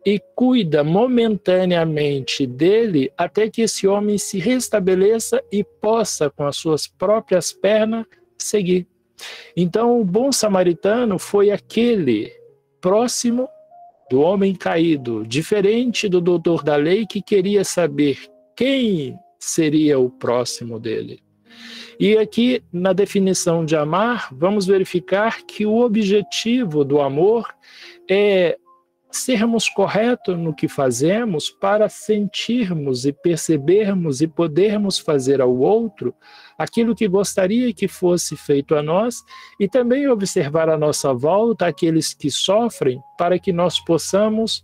S3: e cuida momentaneamente dele até que esse homem se restabeleça e possa, com as suas próprias pernas, seguir. Então, o bom samaritano foi aquele próximo do homem caído, diferente do doutor da lei que queria saber quem seria o próximo dele. E aqui, na definição de amar, vamos verificar que o objetivo do amor é sermos corretos no que fazemos para sentirmos e percebermos e podermos fazer ao outro aquilo que gostaria que fosse feito a nós e também observar à nossa volta aqueles que sofrem para que nós possamos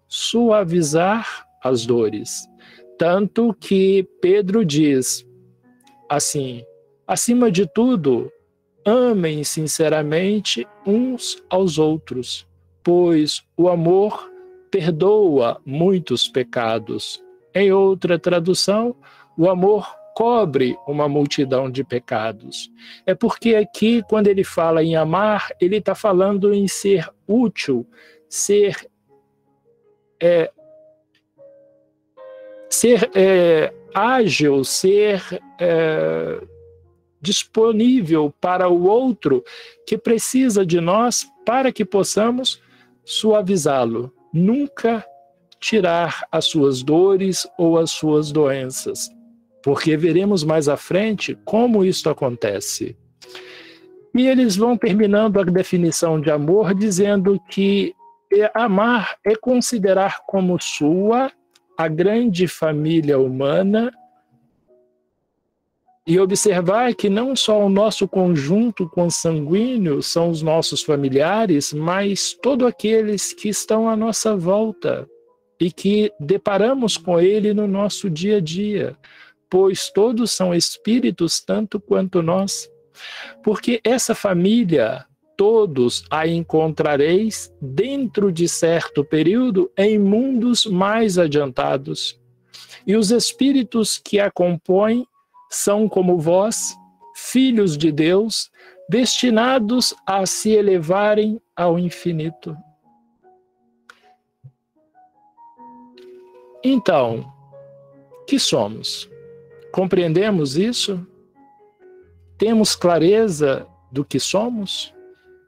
S3: suavizar as dores. Tanto que Pedro diz assim: acima de tudo, amem sinceramente uns aos outros, pois o amor perdoa muitos pecados. Em outra tradução, o amor cobre uma multidão de pecados. É porque aqui, quando ele fala em amar, ele está falando em ser útil, ser ágil, ser disponível para o outro que precisa de nós para que possamos suavizá-lo, nunca tirar as suas dores ou as suas doenças, porque veremos mais à frente como isso acontece. E eles vão terminando a definição de amor dizendo que amar é considerar como sua a grande família humana e observar que não só o nosso conjunto consanguíneo são os nossos familiares, mas todos aqueles que estão à nossa volta e que deparamos com ele no nosso dia a dia, pois todos são espíritos tanto quanto nós. Porque essa família, todos a encontrareis dentro de certo período em mundos mais adiantados. E os espíritos que a compõem são como vós, filhos de Deus, destinados a se elevarem ao infinito. Então, que somos? Compreendemos isso? Temos clareza do que somos?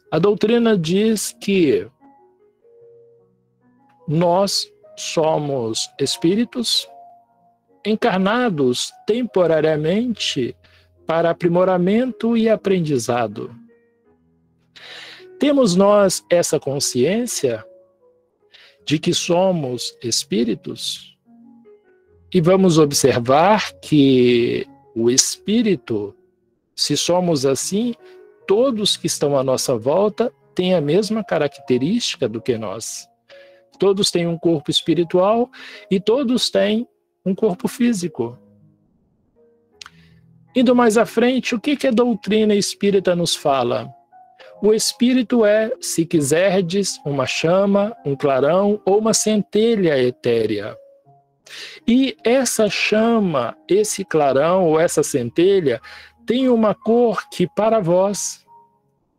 S3: A doutrina diz que nós somos espíritos encarnados temporariamente para aprimoramento e aprendizado. Temos nós essa consciência de que somos espíritos? E vamos observar que o espírito, se somos assim, todos que estão à nossa volta têm a mesma característica do que nós. Todos têm um corpo espiritual e todos têm um corpo físico. Indo mais à frente, o que a doutrina espírita nos fala? O espírito é, se quiserdes, uma chama, um clarão ou uma centelha etérea. E essa chama, esse clarão ou essa centelha tem uma cor que para vós,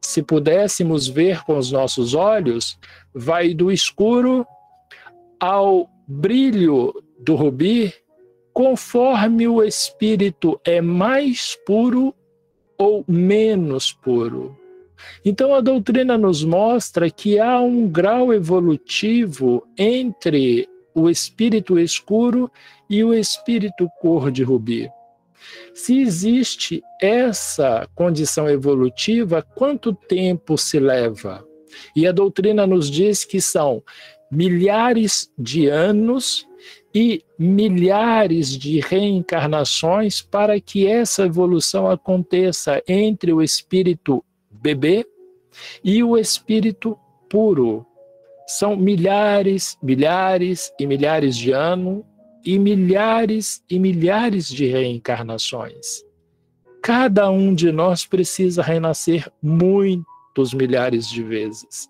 S3: se pudéssemos ver com os nossos olhos, vai do escuro ao brilho do rubi, conforme o espírito é mais puro ou menos puro. Então a doutrina nos mostra que há um grau evolutivo entre o espírito escuro e o espírito cor de rubi. Se existe essa condição evolutiva, quanto tempo se leva? E a doutrina nos diz que são milhares de anos e milhares de reencarnações para que essa evolução aconteça entre o espírito bebê e o espírito puro. São milhares, milhares e milhares de anos e milhares de reencarnações. Cada um de nós precisa renascer muitos milhares de vezes.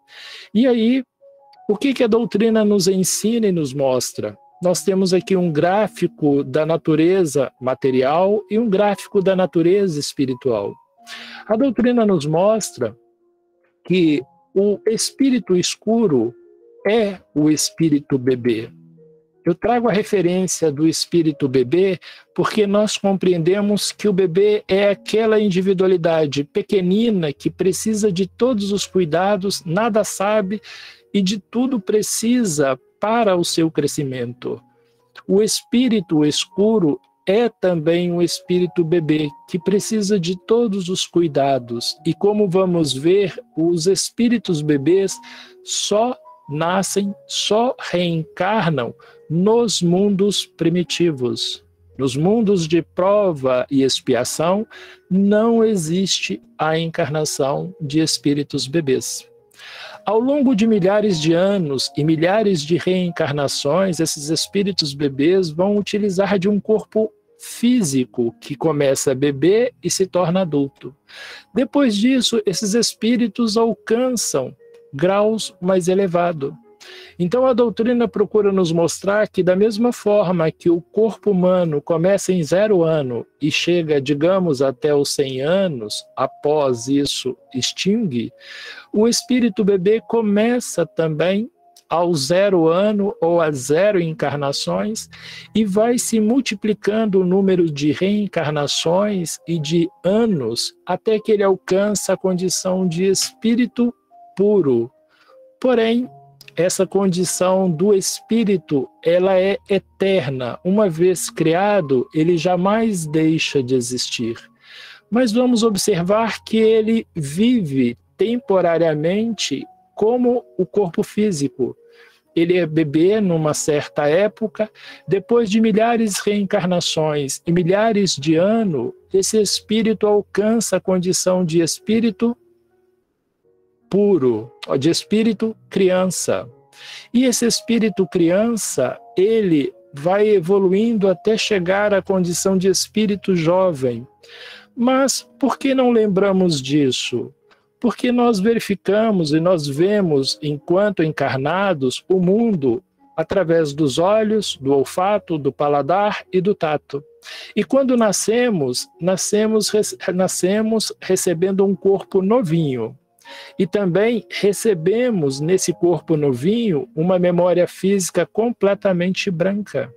S3: E aí, o que a doutrina nos ensina e nos mostra? Nós temos aqui um gráfico da natureza material e um gráfico da natureza espiritual. A doutrina nos mostra que o espírito escuro é o espírito bebê. Eu trago a referência do espírito bebê porque nós compreendemos que o bebê é aquela individualidade pequenina que precisa de todos os cuidados, nada sabe e de tudo precisa para o seu crescimento. O espírito escuro é também um espírito bebê que precisa de todos os cuidados. E como vamos ver, os espíritos bebês só nascem, só reencarnam nos mundos primitivos. Nos mundos de prova e expiação, não existe a encarnação de espíritos bebês. Ao longo de milhares de anos e milhares de reencarnações, esses espíritos bebês vão utilizar de um corpo físico que começa bebê e se torna adulto. Depois disso, esses espíritos alcançam graus mais elevados. Então a doutrina procura nos mostrar que da mesma forma que o corpo humano começa em 0 ano e chega, digamos, até os 100 anos, após isso extingue, o espírito bebê começa também ao 0 ano ou a 0 encarnações e vai se multiplicando o número de reencarnações e de anos até que ele alcança a condição de espírito puro. Porém, essa condição do espírito, ela é eterna. Uma vez criado, ele jamais deixa de existir. Mas vamos observar que ele vive temporariamente como o corpo físico. Ele é bebê numa certa época, depois de milhares de reencarnações e milhares de anos, esse espírito alcança a condição de espírito puro, de espírito criança. E esse espírito criança, ele vai evoluindo até chegar à condição de espírito jovem. Mas por que não lembramos disso? Porque nós verificamos e nós vemos, enquanto encarnados, o mundo através dos olhos, do olfato, do paladar e do tato. E quando nascemos recebendo um corpo novinho. E também recebemos nesse corpo novinho uma memória física completamente branca,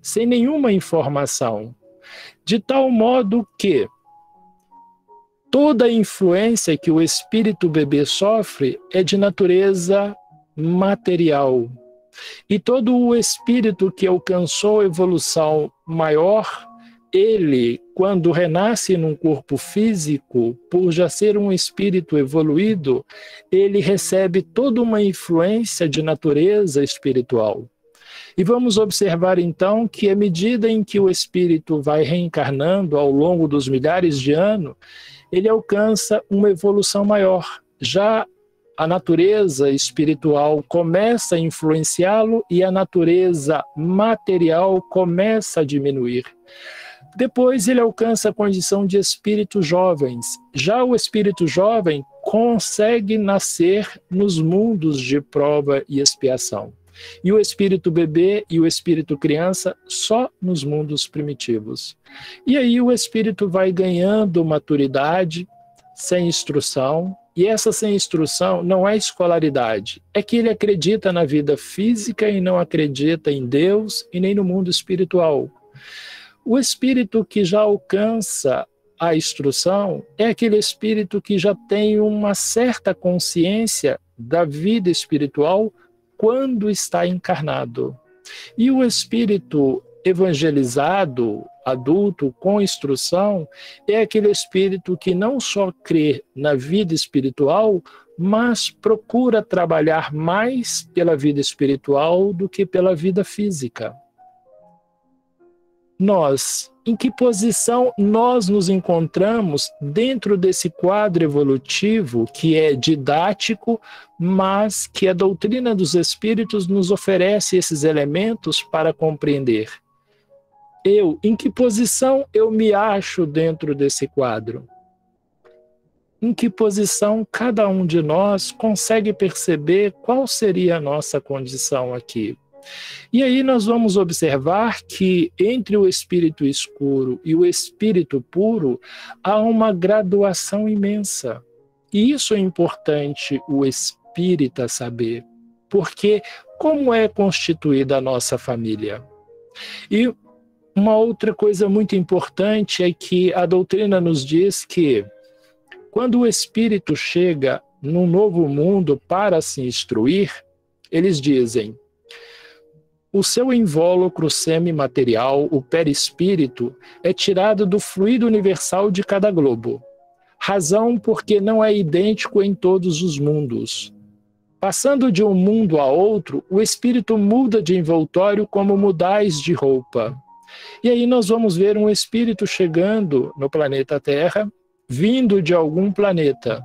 S3: sem nenhuma informação. De tal modo que toda a influência que o espírito bebê sofre é de natureza material. E todo o espírito que alcançou evolução maior, ele, quando renasce num corpo físico, por já ser um espírito evoluído, ele recebe toda uma influência de natureza espiritual. E vamos observar então que à medida em que o espírito vai reencarnando ao longo dos milhares de anos, ele alcança uma evolução maior. Já a natureza espiritual começa a influenciá-lo e a natureza material começa a diminuir. Depois ele alcança a condição de espíritos jovens. Já o espírito jovem consegue nascer nos mundos de prova e expiação. E o espírito bebê e o espírito criança só nos mundos primitivos. E aí o espírito vai ganhando maturidade, sem instrução, e essa sem instrução não é escolaridade, é que ele acredita na vida física e não acredita em Deus e nem no mundo espiritual. O espírito que já alcança a instrução é aquele espírito que já tem uma certa consciência da vida espiritual quando está encarnado. E o espírito evangelizado, adulto, com instrução, é aquele espírito que não só crê na vida espiritual, mas procura trabalhar mais pela vida espiritual do que pela vida física. Nós, em que posição nós nos encontramos dentro desse quadro evolutivo que é didático, mas que a doutrina dos espíritos nos oferece esses elementos para compreender? Em que posição eu me acho dentro desse quadro? Em que posição cada um de nós consegue perceber qual seria a nossa condição aqui? E aí nós vamos observar que entre o espírito escuro e o espírito puro há uma graduação imensa. E isso é importante o espírita saber, porque como é constituída a nossa família. E uma outra coisa muito importante é que a doutrina nos diz que quando o espírito chega num novo mundo para se instruir, eles dizem: o seu invólucro semimaterial, o perispírito, é tirado do fluido universal de cada globo. Razão porque não é idêntico em todos os mundos. Passando de um mundo a outro, o espírito muda de envoltório como mudais de roupa. E aí nós vamos ver um espírito chegando no planeta Terra, vindo de algum planeta.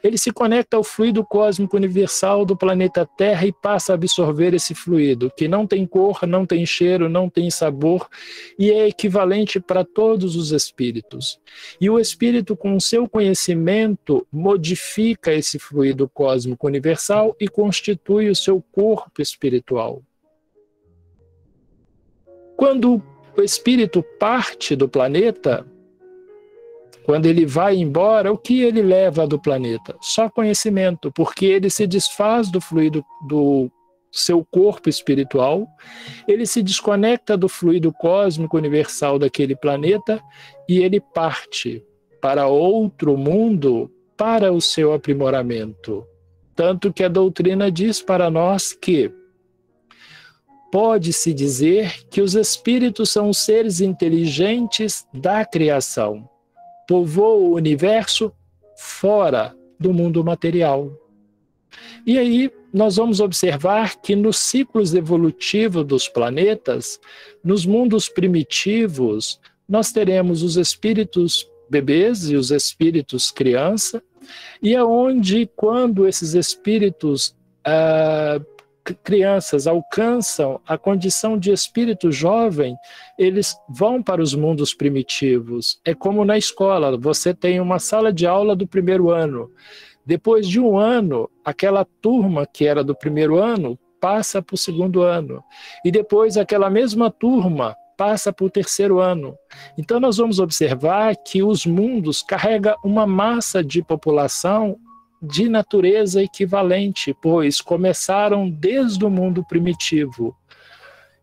S3: Ele se conecta ao fluido cósmico universal do planeta Terra e passa a absorver esse fluido, que não tem cor, não tem cheiro, não tem sabor, e é equivalente para todos os espíritos. E o espírito, com o seu conhecimento, modifica esse fluido cósmico universal e constitui o seu corpo espiritual. Quando o espírito parte do planeta, quando ele vai embora, o que ele leva do planeta? Só conhecimento, porque ele se desfaz do fluido do seu corpo espiritual, ele se desconecta do fluido cósmico universal daquele planeta e ele parte para outro mundo para o seu aprimoramento. Tanto que a doutrina diz para nós que pode-se dizer que os espíritos são os seres inteligentes da criação. Povoa o universo fora do mundo material. E aí nós vamos observar que nos ciclos evolutivos dos planetas, nos mundos primitivos, nós teremos os espíritos bebês e os espíritos criança, e é onde, quando esses espíritos crianças alcançam a condição de espírito jovem, eles vão para os mundos primitivos. É como na escola, você tem uma sala de aula do primeiro ano. Depois de um ano, aquela turma que era do primeiro ano passa para o segundo ano. E depois aquela mesma turma passa para o terceiro ano. Então nós vamos observar que os mundos carregam uma massa de população de natureza equivalente, pois começaram desde o mundo primitivo.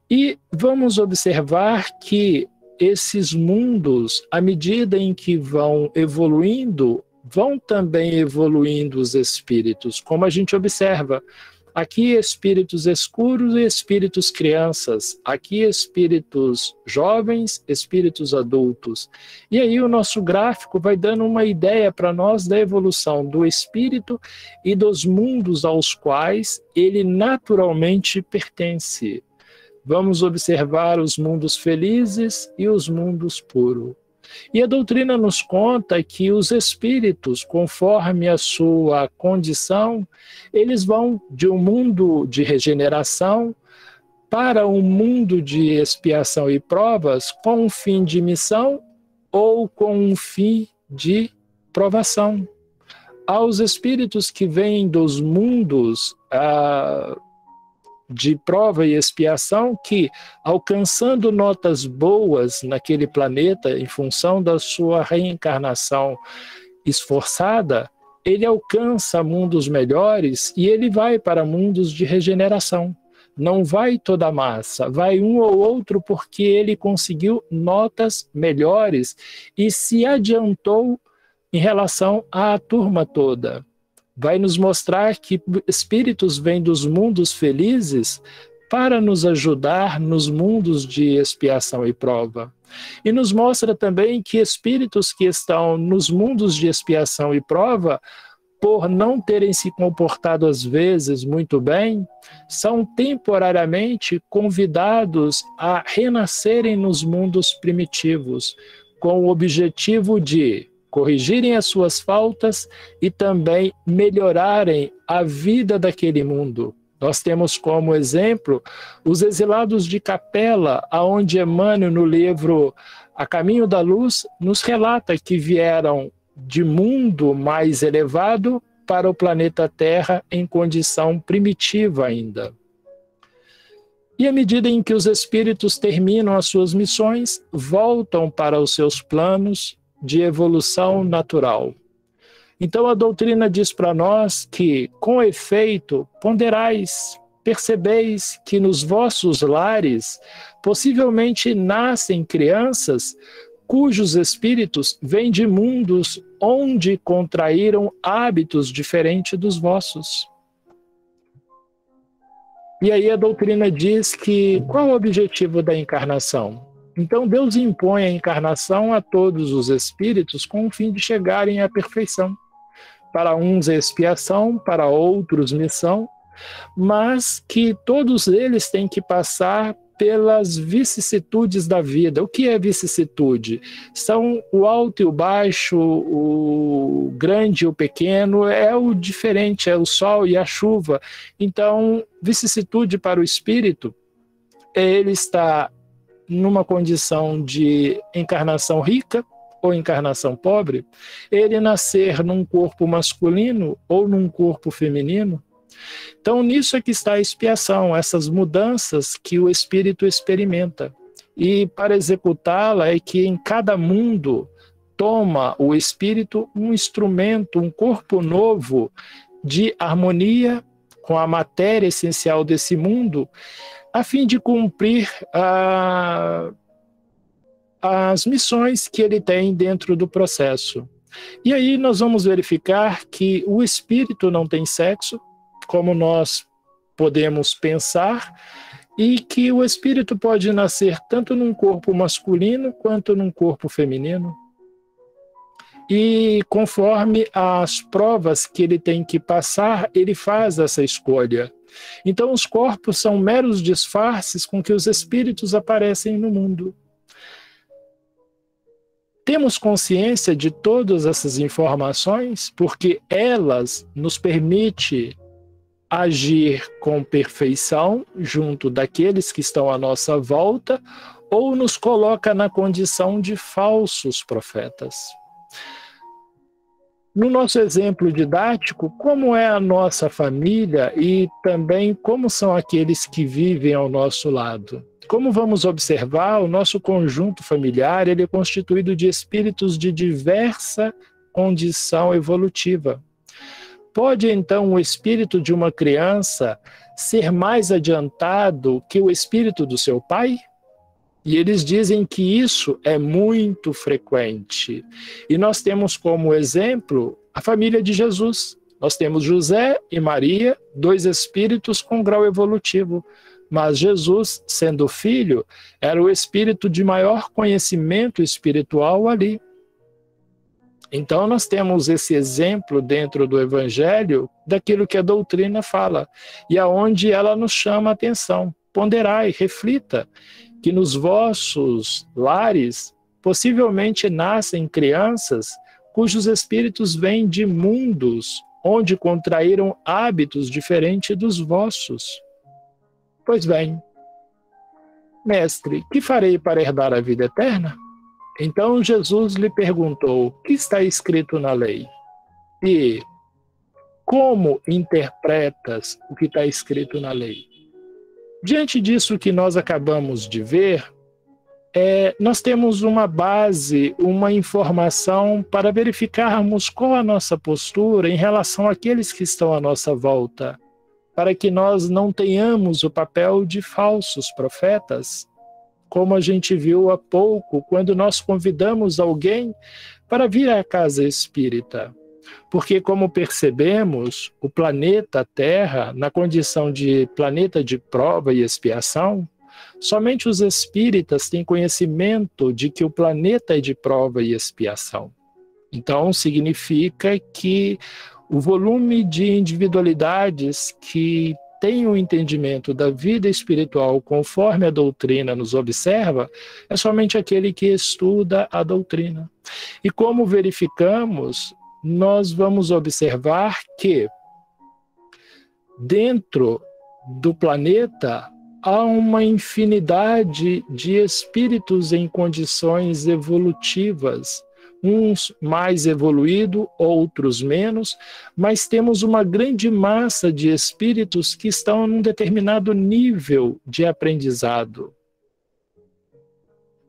S3: E vamos observar que esses mundos, à medida em que vão evoluindo, vão também evoluindo os espíritos, como a gente observa. Aqui espíritos escuros e espíritos crianças, aqui espíritos jovens, espíritos adultos. E aí o nosso gráfico vai dando uma ideia para nós da evolução do espírito e dos mundos aos quais ele naturalmente pertence. Vamos observar os mundos felizes e os mundos puros. E a doutrina nos conta que os espíritos, conforme a sua condição, eles vão de um mundo de regeneração para um mundo de expiação e provas com um fim de missão ou com um fim de provação. Aos espíritos que vêm dos mundos de prova e expiação, que, alcançando notas boas naquele planeta, em função da sua reencarnação esforçada, ele alcança mundos melhores e ele vai para mundos de regeneração. Não vai toda a massa, vai um ou outro porque ele conseguiu notas melhores e se adiantou em relação à turma toda. Vai nos mostrar que espíritos vêm dos mundos felizes para nos ajudar nos mundos de expiação e prova. E nos mostra também que espíritos que estão nos mundos de expiação e prova, por não terem se comportado às vezes muito bem, são temporariamente convidados a renascerem nos mundos primitivos, com o objetivo de corrigirem as suas faltas e também melhorarem a vida daquele mundo. Nós temos como exemplo os exilados de Capela, aonde Emmanuel, no livro A Caminho da Luz, nos relata que vieram de mundo mais elevado para o planeta Terra em condição primitiva ainda. E à medida em que os espíritos terminam as suas missões, voltam para os seus planos de evolução natural. Então a doutrina diz para nós que, com efeito, ponderais percebeis que nos vossos lares possivelmente nascem crianças cujos espíritos vêm de mundos onde contraíram hábitos diferentes dos vossos. E aí a doutrina diz que qual o objetivo da encarnação? Então Deus impõe a encarnação a todos os espíritos com o fim de chegarem à perfeição. Para uns é expiação, para outros missão, mas que todos eles têm que passar pelas vicissitudes da vida. O que é vicissitude? São o alto e o baixo, o grande e o pequeno, é o diferente, é o sol e a chuva. Então, vicissitude para o espírito é ele estar numa condição de encarnação rica ou encarnação pobre, ele nascer num corpo masculino ou num corpo feminino. Então, nisso é que está a expiação, essas mudanças que o espírito experimenta. E para executá-la é que em cada mundo toma o espírito um instrumento, um corpo novo de harmonia com a matéria essencial desse mundo, a fim de cumprir as missões que ele tem dentro do processo. E aí nós vamos verificar que o espírito não tem sexo, como nós podemos pensar, e que o espírito pode nascer tanto num corpo masculino quanto num corpo feminino. E conforme as provas que ele tem que passar, ele faz essa escolha. Então os corpos são meros disfarces com que os espíritos aparecem no mundo. Temos consciência de todas essas informações porque elas nos permitem agir com perfeição junto daqueles que estão à nossa volta ou nos coloca na condição de falsos profetas. No nosso exemplo didático, como é a nossa família e também como são aqueles que vivem ao nosso lado? Como vamos observar, o nosso conjunto familiar ele é constituído de espíritos de diversa condição evolutiva. Pode, então, o espírito de uma criança ser mais adiantado que o espírito do seu pai? E eles dizem que isso é muito frequente. E nós temos como exemplo a família de Jesus. Nós temos José e Maria, dois espíritos com grau evolutivo. Mas Jesus, sendo filho, era o espírito de maior conhecimento espiritual ali. Então nós temos esse exemplo dentro do Evangelho daquilo que a doutrina fala e aonde ela nos chama a atenção. Ponderai, reflita, que nos vossos lares possivelmente nascem crianças cujos espíritos vêm de mundos onde contraíram hábitos diferentes dos vossos. Pois bem, mestre, que farei para herdar a vida eterna? Então Jesus lhe perguntou, o que está escrito na lei? E como interpretas o que está escrito na lei? Diante disso que nós acabamos de ver, nós temos uma base, uma informação para verificarmos qual a nossa postura em relação àqueles que estão à nossa volta, para que nós não tenhamos o papel de falsos profetas, como a gente viu há pouco, quando nós convidamos alguém para vir à casa espírita. Porque, como percebemos, o planeta Terra, na condição de planeta de prova e expiação, somente os espíritas têm conhecimento de que o planeta é de prova e expiação. Então, significa que o volume de individualidades que tem o entendimento da vida espiritual conforme a doutrina nos observa, é somente aquele que estuda a doutrina. E como verificamos, nós vamos observar que dentro do planeta há uma infinidade de espíritos em condições evolutivas, uns mais evoluídos, outros menos, mas temos uma grande massa de espíritos que estão num determinado nível de aprendizado.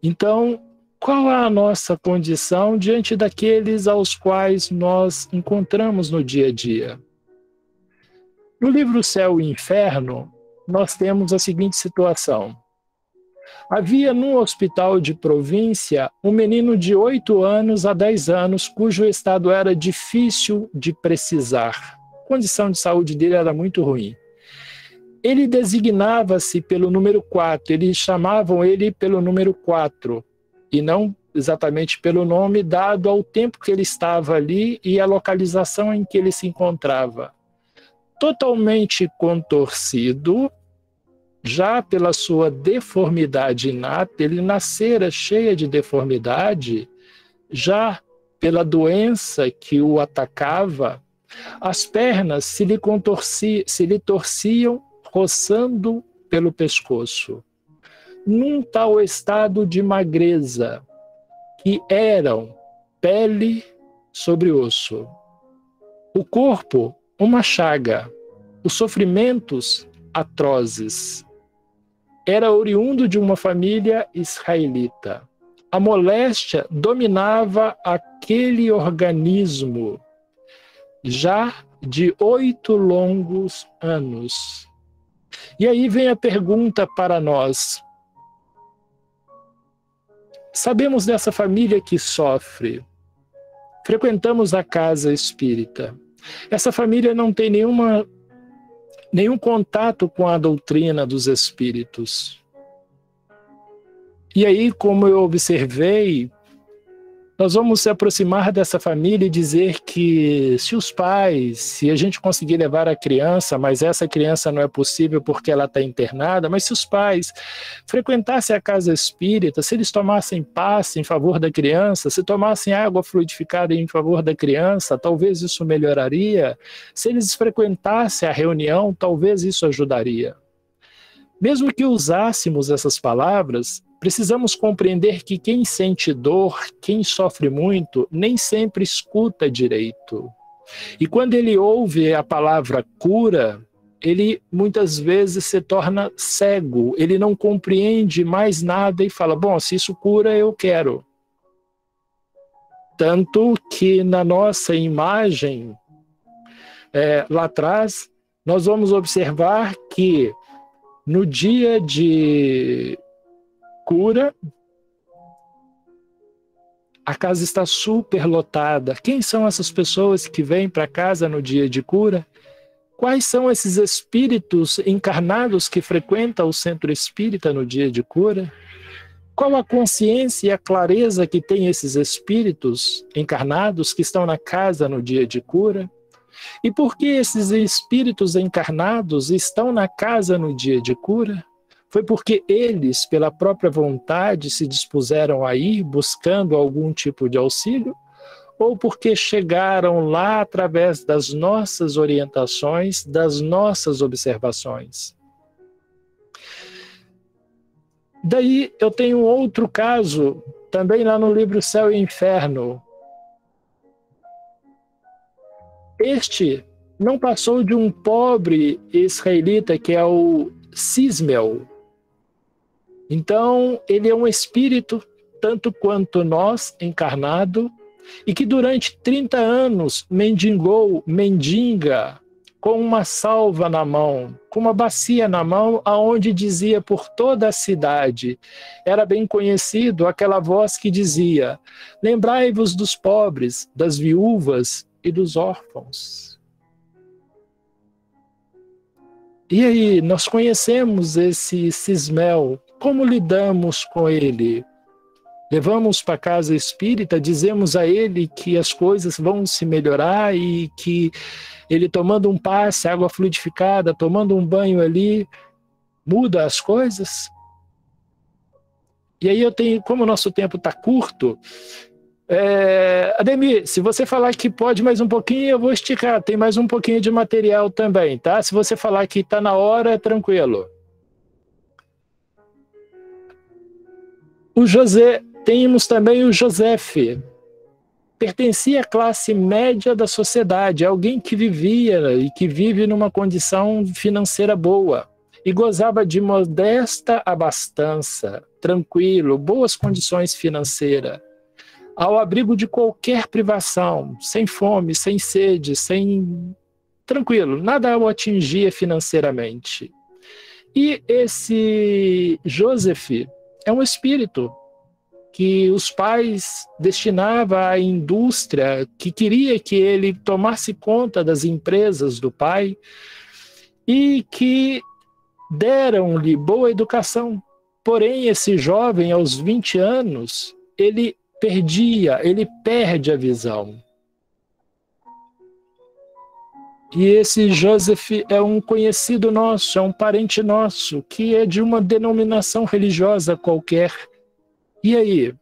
S3: Então, qual é a nossa condição diante daqueles aos quais nós encontramos no dia a dia? No livro Céu e Inferno, nós temos a seguinte situação. Havia num hospital de província um menino de 8 anos a 10 anos, cujo estado era difícil de precisar. A condição de saúde dele era muito ruim. Ele designava-se pelo número 4, eles chamavam ele pelo número 4, e não exatamente pelo nome, dado ao tempo que ele estava ali e a localização em que ele se encontrava. Totalmente contorcido, já pela sua deformidade inata, ele nascera cheio de deformidade, já pela doença que o atacava, as pernas se lhe torciam, roçando pelo pescoço. Num tal estado de magreza, que eram pele sobre osso. O corpo, uma chaga. Os sofrimentos, atrozes. Era oriundo de uma família israelita. A moléstia dominava aquele organismo já de 8 longos anos. E aí vem a pergunta para nós. Sabemos dessa família que sofre. Frequentamos a casa espírita. Essa família não tem nenhum contato com a doutrina dos espíritos. E aí, como eu observei, nós vamos se aproximar dessa família e dizer que se a gente conseguir levar a criança, mas essa criança não é possível porque ela está internada, mas se os pais frequentassem a casa espírita, se eles tomassem passe em favor da criança, se tomassem água fluidificada em favor da criança, talvez isso melhoraria. Se eles frequentassem a reunião, talvez isso ajudaria. Mesmo que usássemos essas palavras, precisamos compreender que quem sente dor, quem sofre muito, nem sempre escuta direito. E quando ele ouve a palavra cura, ele muitas vezes se torna cego, ele não compreende mais nada e fala, bom, se isso cura, eu quero. Tanto que na nossa imagem, lá atrás, nós vamos observar que no dia de cura, a casa está super lotada. Quem são essas pessoas que vêm para casa no dia de cura? Quais são esses espíritos encarnados que frequentam o centro espírita no dia de cura? Qual a consciência e a clareza que têm esses espíritos encarnados que estão na casa no dia de cura? E por que esses espíritos encarnados estão na casa no dia de cura? Foi porque eles, pela própria vontade, se dispuseram a ir buscando algum tipo de auxílio? Ou porque chegaram lá através das nossas orientações, das nossas observações? Daí eu tenho outro caso, também lá no livro Céu e Inferno. Este não passou de um pobre israelita que é o Cismel. Então, ele é um espírito, tanto quanto nós, encarnado, e que durante 30 anos mendiga, com uma salva na mão, com uma bacia na mão, aonde dizia por toda a cidade, era bem conhecido aquela voz que dizia, lembrai-vos dos pobres, das viúvas e dos órfãos. E aí, nós conhecemos esse Cismel, como lidamos com ele? Levamos para a casa espírita, dizemos a ele que as coisas vão se melhorar e que ele tomando um passe, água fluidificada, tomando um banho ali, muda as coisas? E aí como o nosso tempo está curto, Ademir, se você falar que pode mais um pouquinho, eu vou esticar, tem mais um pouquinho de material também, tá? Se você falar que está na hora, tranquilo. Temos também o Josefe. Pertencia à classe média da sociedade, alguém que vivia e que vive numa condição financeira boa e gozava de modesta abastança, tranquilo, boas condições financeiras, ao abrigo de qualquer privação, sem fome, sem sede, tranquilo, nada o atingia financeiramente. E esse Joseph é um espírito que os pais destinavam à indústria, que queria que ele tomasse conta das empresas do pai e que deram-lhe boa educação. Porém, esse jovem, aos 20 anos, ele perde a visão. E esse Joseph é um conhecido nosso, é um parente nosso, que é de uma denominação religiosa qualquer. E aí?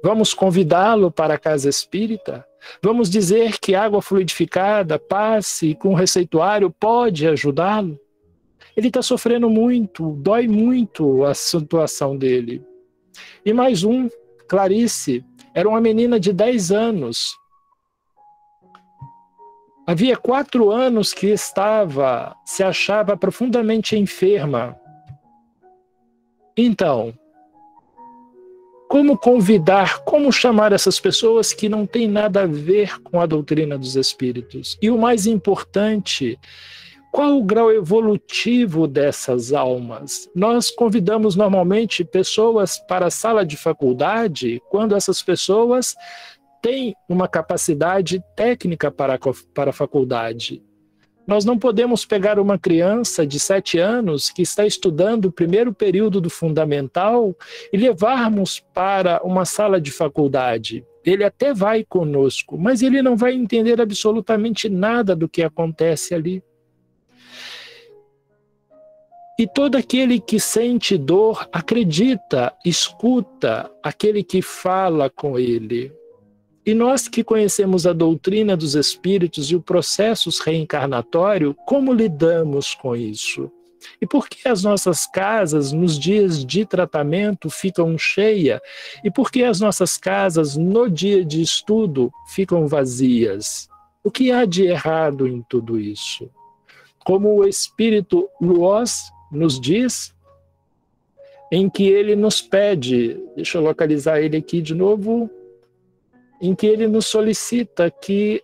S3: Vamos convidá-lo para a casa espírita? Vamos dizer que água fluidificada, passe com receituário pode ajudá-lo? Ele está sofrendo muito, dói muito a situação dele. E mais um, Clarice, era uma menina de 10 anos. Havia 4 anos que se achava profundamente enferma. Então, como convidar, como chamar essas pessoas que não têm nada a ver com a doutrina dos espíritos? E o mais importante, qual o grau evolutivo dessas almas? Nós convidamos normalmente pessoas para a sala de faculdade quando essas pessoas têm uma capacidade técnica para a faculdade. Nós não podemos pegar uma criança de 7 anos que está estudando o primeiro período do fundamental e levarmos para uma sala de faculdade. Ele até vai conosco, mas ele não vai entender absolutamente nada do que acontece ali. E todo aquele que sente dor acredita, escuta aquele que fala com ele. E nós que conhecemos a doutrina dos espíritos e o processo reencarnatório, como lidamos com isso? E por que as nossas casas, nos dias de tratamento, ficam cheias? E por que as nossas casas, no dia de estudo, ficam vazias? O que há de errado em tudo isso? Como o espírito Luoz nos diz, em que ele nos pede, deixa eu localizar ele aqui de novo, em que ele nos solicita que,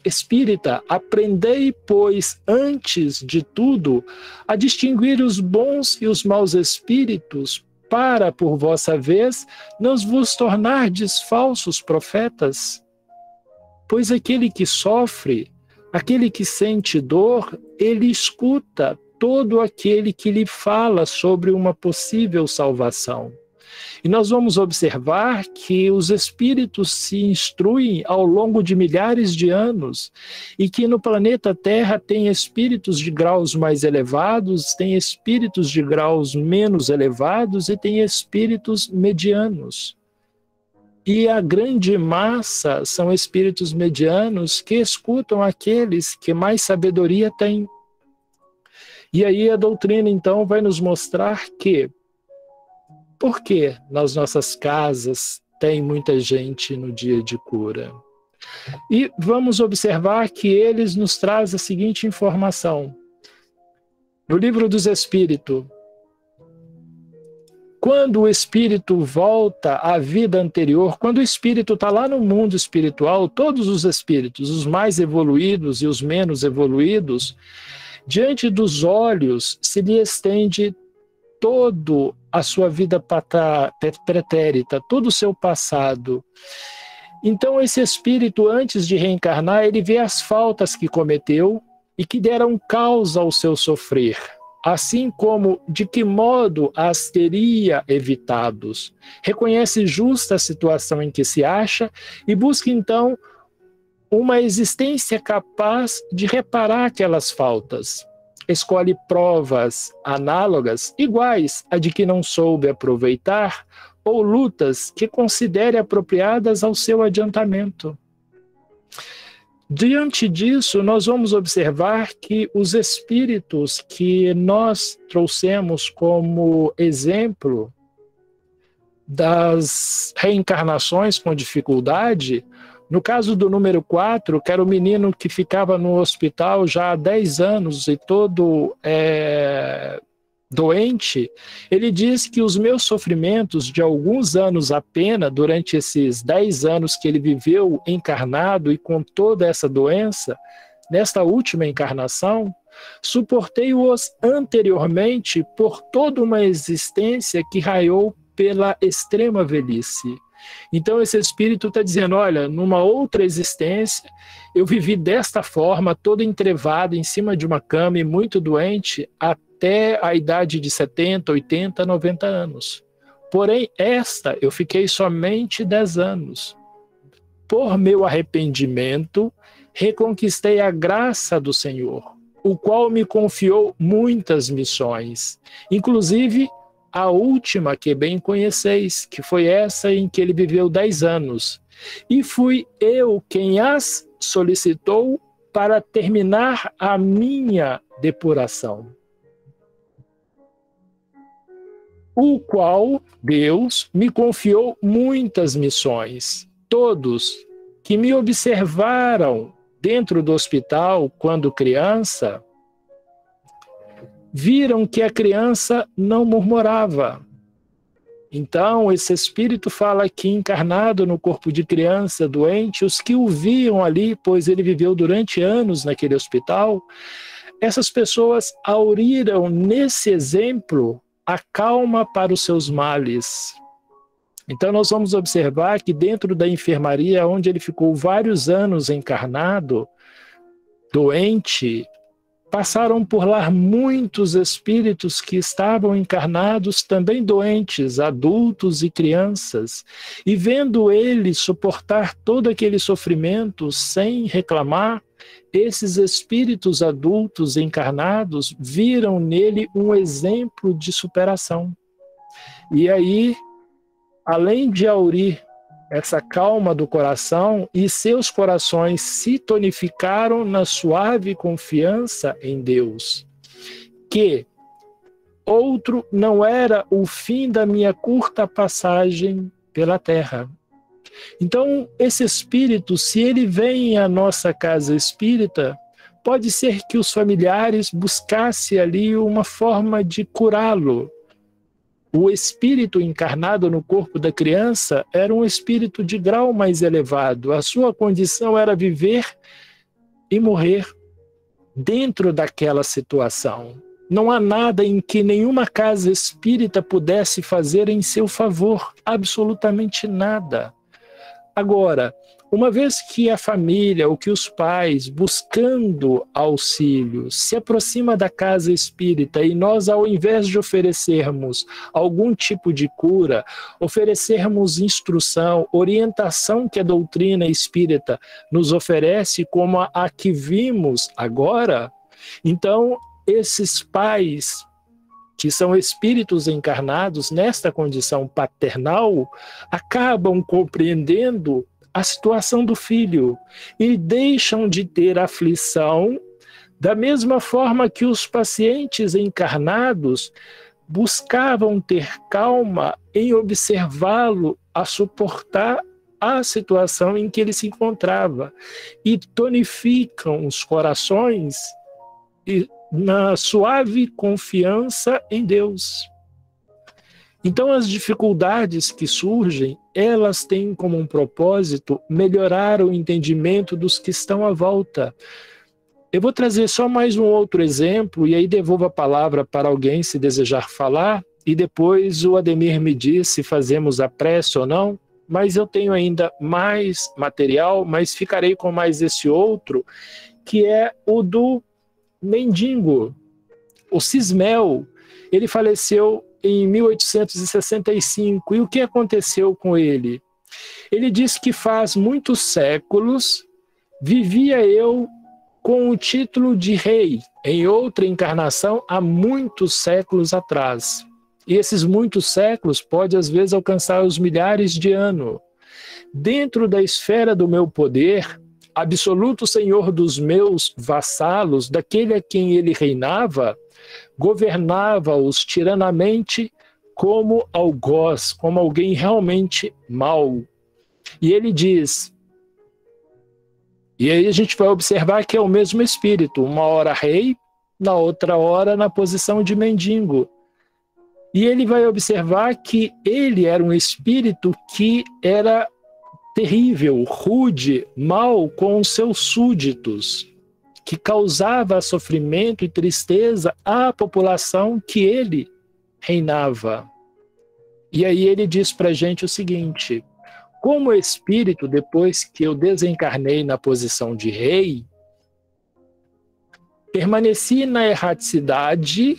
S3: espírita, aprendei, pois, antes de tudo, a distinguir os bons e os maus espíritos, para, por vossa vez, não vos tornardes falsos profetas. Pois aquele que sofre, aquele que sente dor, ele escuta todo aquele que lhe fala sobre uma possível salvação. E nós vamos observar que os espíritos se instruem ao longo de milhares de anos e que no planeta Terra tem espíritos de graus mais elevados, tem espíritos de graus menos elevados e tem espíritos medianos. E a grande massa são espíritos medianos que escutam aqueles que mais sabedoria têm. E aí a doutrina, então, vai nos mostrar que por que nas nossas casas tem muita gente no dia de cura? E vamos observar que eles nos trazem a seguinte informação. No Livro dos Espíritos, quando o espírito volta à vida anterior, quando o espírito está lá no mundo espiritual, todos os espíritos, os mais evoluídos e os menos evoluídos, diante dos olhos se lhe estende toda a sua vida pretérita, todo o seu passado. Então esse espírito, antes de reencarnar, ele vê as faltas que cometeu e que deram causa ao seu sofrer, assim como de que modo as teria evitados. Reconhece justa a situação em que se acha e busca então uma existência capaz de reparar aquelas faltas. Escolhe provas análogas, iguais a de que não soube aproveitar, ou lutas que considere apropriadas ao seu adiantamento. Diante disso, nós vamos observar que os espíritos que nós trouxemos como exemplo das reencarnações com dificuldade, no caso do número 4, que era o menino que ficava no hospital já há 10 anos e todo doente, ele diz que os meus sofrimentos de alguns anos apenas, durante esses 10 anos que ele viveu encarnado e com toda essa doença, nesta última encarnação, suportei-os anteriormente por toda uma existência que raiou pela extrema velhice. Então esse espírito está dizendo, olha, numa outra existência, eu vivi desta forma, todo entrevado em cima de uma cama e muito doente, até a idade de 70, 80, 90 anos. Porém, esta eu fiquei somente 10 anos. Por meu arrependimento, reconquistei a graça do Senhor, o qual me confiou muitas missões, inclusive a última que bem conheceis, que foi essa em que ele viveu 10 anos. E fui eu quem as solicitou para terminar a minha depuração. O qual Deus me confiou muitas missões. Todos que me observaram dentro do hospital quando criança, viram que a criança não murmurava. Então, esse espírito fala aqui, encarnado no corpo de criança doente, os que o viam ali, pois ele viveu durante anos naquele hospital, essas pessoas auriram nesse exemplo a calma para os seus males. Então, nós vamos observar que dentro da enfermaria, onde ele ficou vários anos encarnado, doente, passaram por lá muitos espíritos que estavam encarnados também doentes, adultos e crianças, e vendo ele suportar todo aquele sofrimento sem reclamar, esses espíritos adultos encarnados viram nele um exemplo de superação. E aí, além de aurir essa calma do coração, e seus corações se tonificaram na suave confiança em Deus, que outro não era o fim da minha curta passagem pela terra. Então, esse espírito, se ele vem à nossa casa espírita, pode ser que os familiares buscassem ali uma forma de curá-lo. O espírito encarnado no corpo da criança era um espírito de grau mais elevado. A sua condição era viver e morrer dentro daquela situação. Não há nada em que nenhuma casa espírita pudesse fazer em seu favor, absolutamente nada. Agora, uma vez que a família, ou que os pais, buscando auxílio, se aproxima da casa espírita e nós, ao invés de oferecermos algum tipo de cura, oferecermos instrução, orientação que a doutrina espírita nos oferece, como a que vimos agora, então esses pais, que são espíritos encarnados nesta condição paternal, acabam compreendendo a situação do filho e deixam de ter aflição, da mesma forma que os pacientes encarnados buscavam ter calma em observá-lo a suportar a situação em que ele se encontrava, e tonificam os corações na suave confiança em Deus. Então, as dificuldades que surgem, elas têm como um propósito melhorar o entendimento dos que estão à volta. Eu vou trazer só mais um outro exemplo, e aí devolvo a palavra para alguém se desejar falar, e depois o Ademir me diz se fazemos a prece ou não, mas eu tenho ainda mais material, mas ficarei com mais esse outro, que é o do mendigo. O Cismel, ele faleceu em 1865. E o que aconteceu com ele? Ele diz que faz muitos séculos vivia eu com o título de rei, em outra encarnação, há muitos séculos atrás. E esses muitos séculos pode às vezes alcançar os milhares de anos. Dentro da esfera do meu poder, absoluto senhor dos meus vassalos, daquele a quem ele reinava, governava-os tiranamente como algoz, como alguém realmente mau. E ele diz, e aí a gente vai observar que é o mesmo espírito, uma hora rei, na outra hora na posição de mendigo. E ele vai observar que ele era um espírito que era terrível, rude, mau com os seus súditos, que causava sofrimento e tristeza à população que ele reinava. E aí ele diz para a gente o seguinte: como espírito, depois que eu desencarnei na posição de rei, permaneci na erraticidade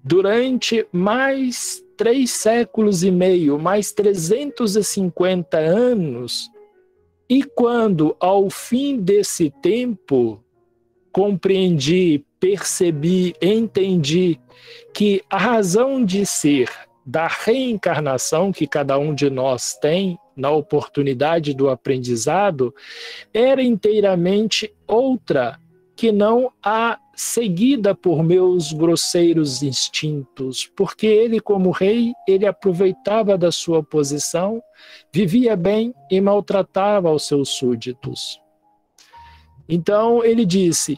S3: durante mais 3 séculos e meio, mais 350 anos, e quando, ao fim desse tempo, compreendi, percebi, entendi que a razão de ser da reencarnação que cada um de nós tem na oportunidade do aprendizado era inteiramente outra, que não a seguida por meus grosseiros instintos, porque ele, como rei, ele aproveitava da sua posição, vivia bem e maltratava os seus súditos. Então ele disse: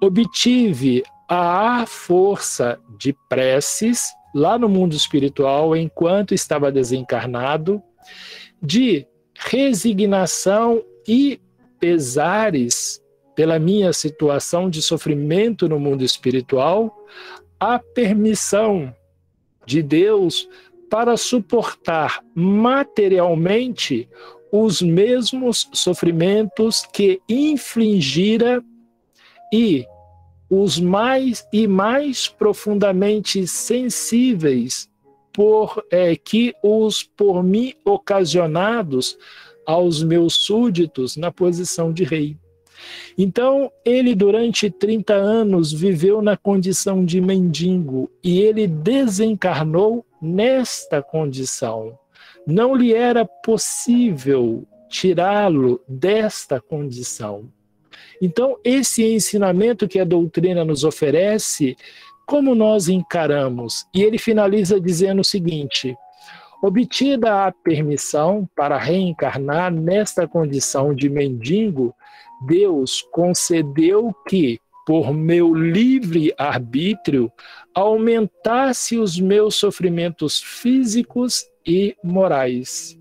S3: obtive a força de preces lá no mundo espiritual, enquanto estava desencarnado, de resignação e pesares pela minha situação de sofrimento no mundo espiritual, a permissão de Deus para suportar materialmente os mesmos sofrimentos que infligira e os mais profundamente sensíveis por mim ocasionados aos meus súditos na posição de rei. Então, ele durante 30 anos viveu na condição de mendigo e ele desencarnou nesta condição. Não lhe era possível tirá-lo desta condição. Então, esse ensinamento que a doutrina nos oferece, como nós encaramos? E ele finaliza dizendo o seguinte: obtida a permissão para reencarnar nesta condição de mendigo, Deus concedeu que, por meu livre arbítrio, aumentasse os meus sofrimentos físicos e morais.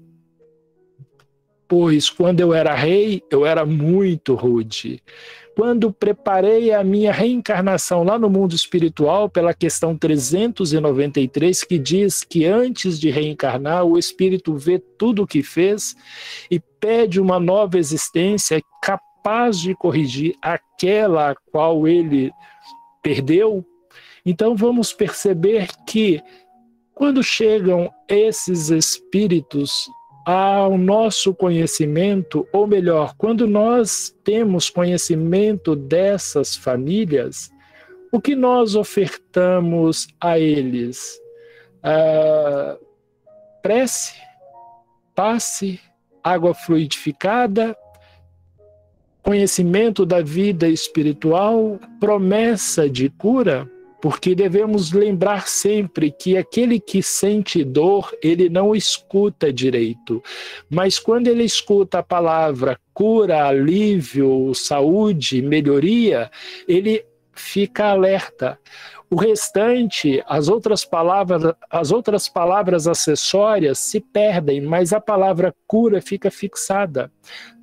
S3: Pois, quando eu era rei, eu era muito rude. Quando preparei a minha reencarnação lá no mundo espiritual, pela questão 393, que diz que antes de reencarnar, o espírito vê tudo o que fez e pede uma nova existência capaz de corrigir aquela a qual ele perdeu. Então vamos perceber que quando chegam esses espíritos ao nosso conhecimento, ou melhor, quando nós temos conhecimento dessas famílias, o que nós ofertamos a eles? Prece, passe, água fluidificada, conhecimento da vida espiritual, promessa de cura? Porque devemos lembrar sempre que aquele que sente dor, ele não escuta direito. Mas quando ele escuta a palavra cura, alívio, saúde, melhoria, ele fica alerta. O restante, as outras palavras acessórias se perdem, mas a palavra cura fica fixada.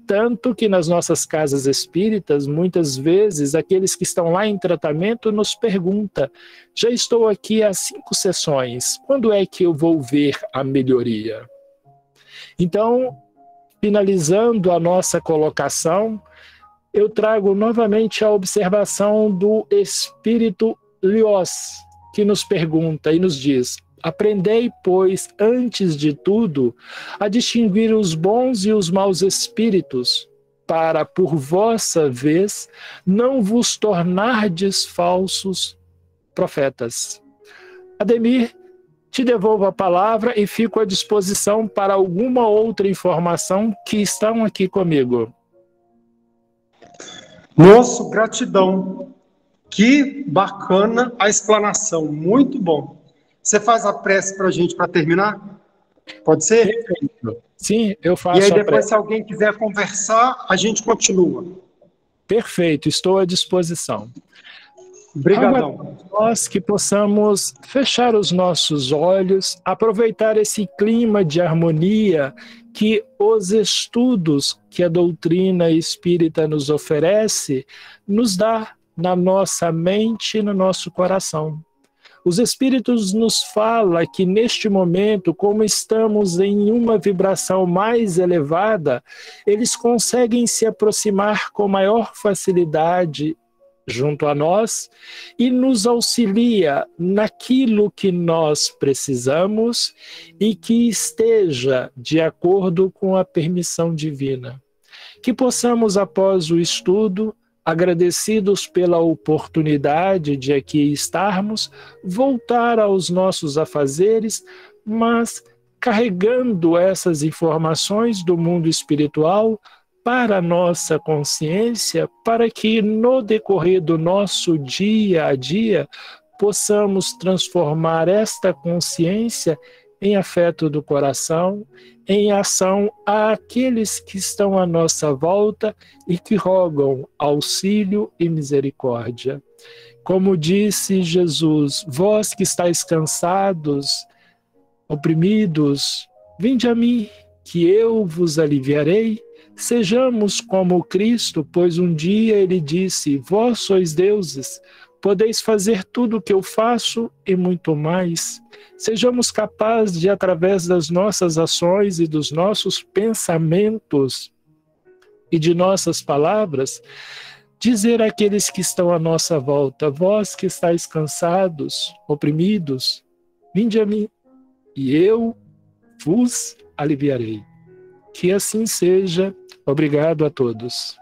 S3: Tanto que nas nossas casas espíritas, muitas vezes, aqueles que estão lá em tratamento nos perguntam: já estou aqui há 5 sessões, quando é que eu vou ver a melhoria? Então, finalizando a nossa colocação, eu trago novamente a observação do Espírito Liós, que nos pergunta e nos diz: aprendei, pois, antes de tudo, a distinguir os bons e os maus espíritos, para, por vossa vez, não vos tornardes falsos profetas. Ademir, te devolvo a palavra e fico à disposição para alguma outra informação que estão aqui comigo.
S2: Moço, gratidão. Que bacana a explanação, muito bom. Você faz a prece para a gente para terminar? Pode ser?
S3: Perfeito. Sim, eu faço.
S2: E aí
S3: a
S2: depois,
S3: prece.
S2: se alguém quiser conversar, a gente continua.
S3: Perfeito, estou à disposição.
S2: Obrigadão.
S3: Nós que possamos fechar os nossos olhos, aproveitar esse clima de harmonia que os estudos que a doutrina espírita nos oferece, nos dá na nossa mente e no nosso coração. Os Espíritos nos falam que neste momento, como estamos em uma vibração mais elevada, eles conseguem se aproximar com maior facilidade junto a nós e nos auxilia naquilo que nós precisamos e que esteja de acordo com a permissão divina. Que possamos, após o estudo, agradecidos pela oportunidade de aqui estarmos, voltar aos nossos afazeres, mas carregando essas informações do mundo espiritual para a nossa consciência, para que no decorrer do nosso dia a dia possamos transformar esta consciência em afeto do coração, em ação àqueles que estão à nossa volta e que rogam auxílio e misericórdia. Como disse Jesus, vós que estáis cansados, oprimidos, vinde a mim, que eu vos aliviarei. Sejamos como Cristo, pois um dia ele disse, vós sois deuses, podeis fazer tudo o que eu faço e muito mais. Sejamos capazes de, através das nossas ações e dos nossos pensamentos e de nossas palavras, dizer àqueles que estão à nossa volta, vós que estáis cansados, oprimidos, vinde a mim, e eu vos aliviarei. Que assim seja. Obrigado a todos.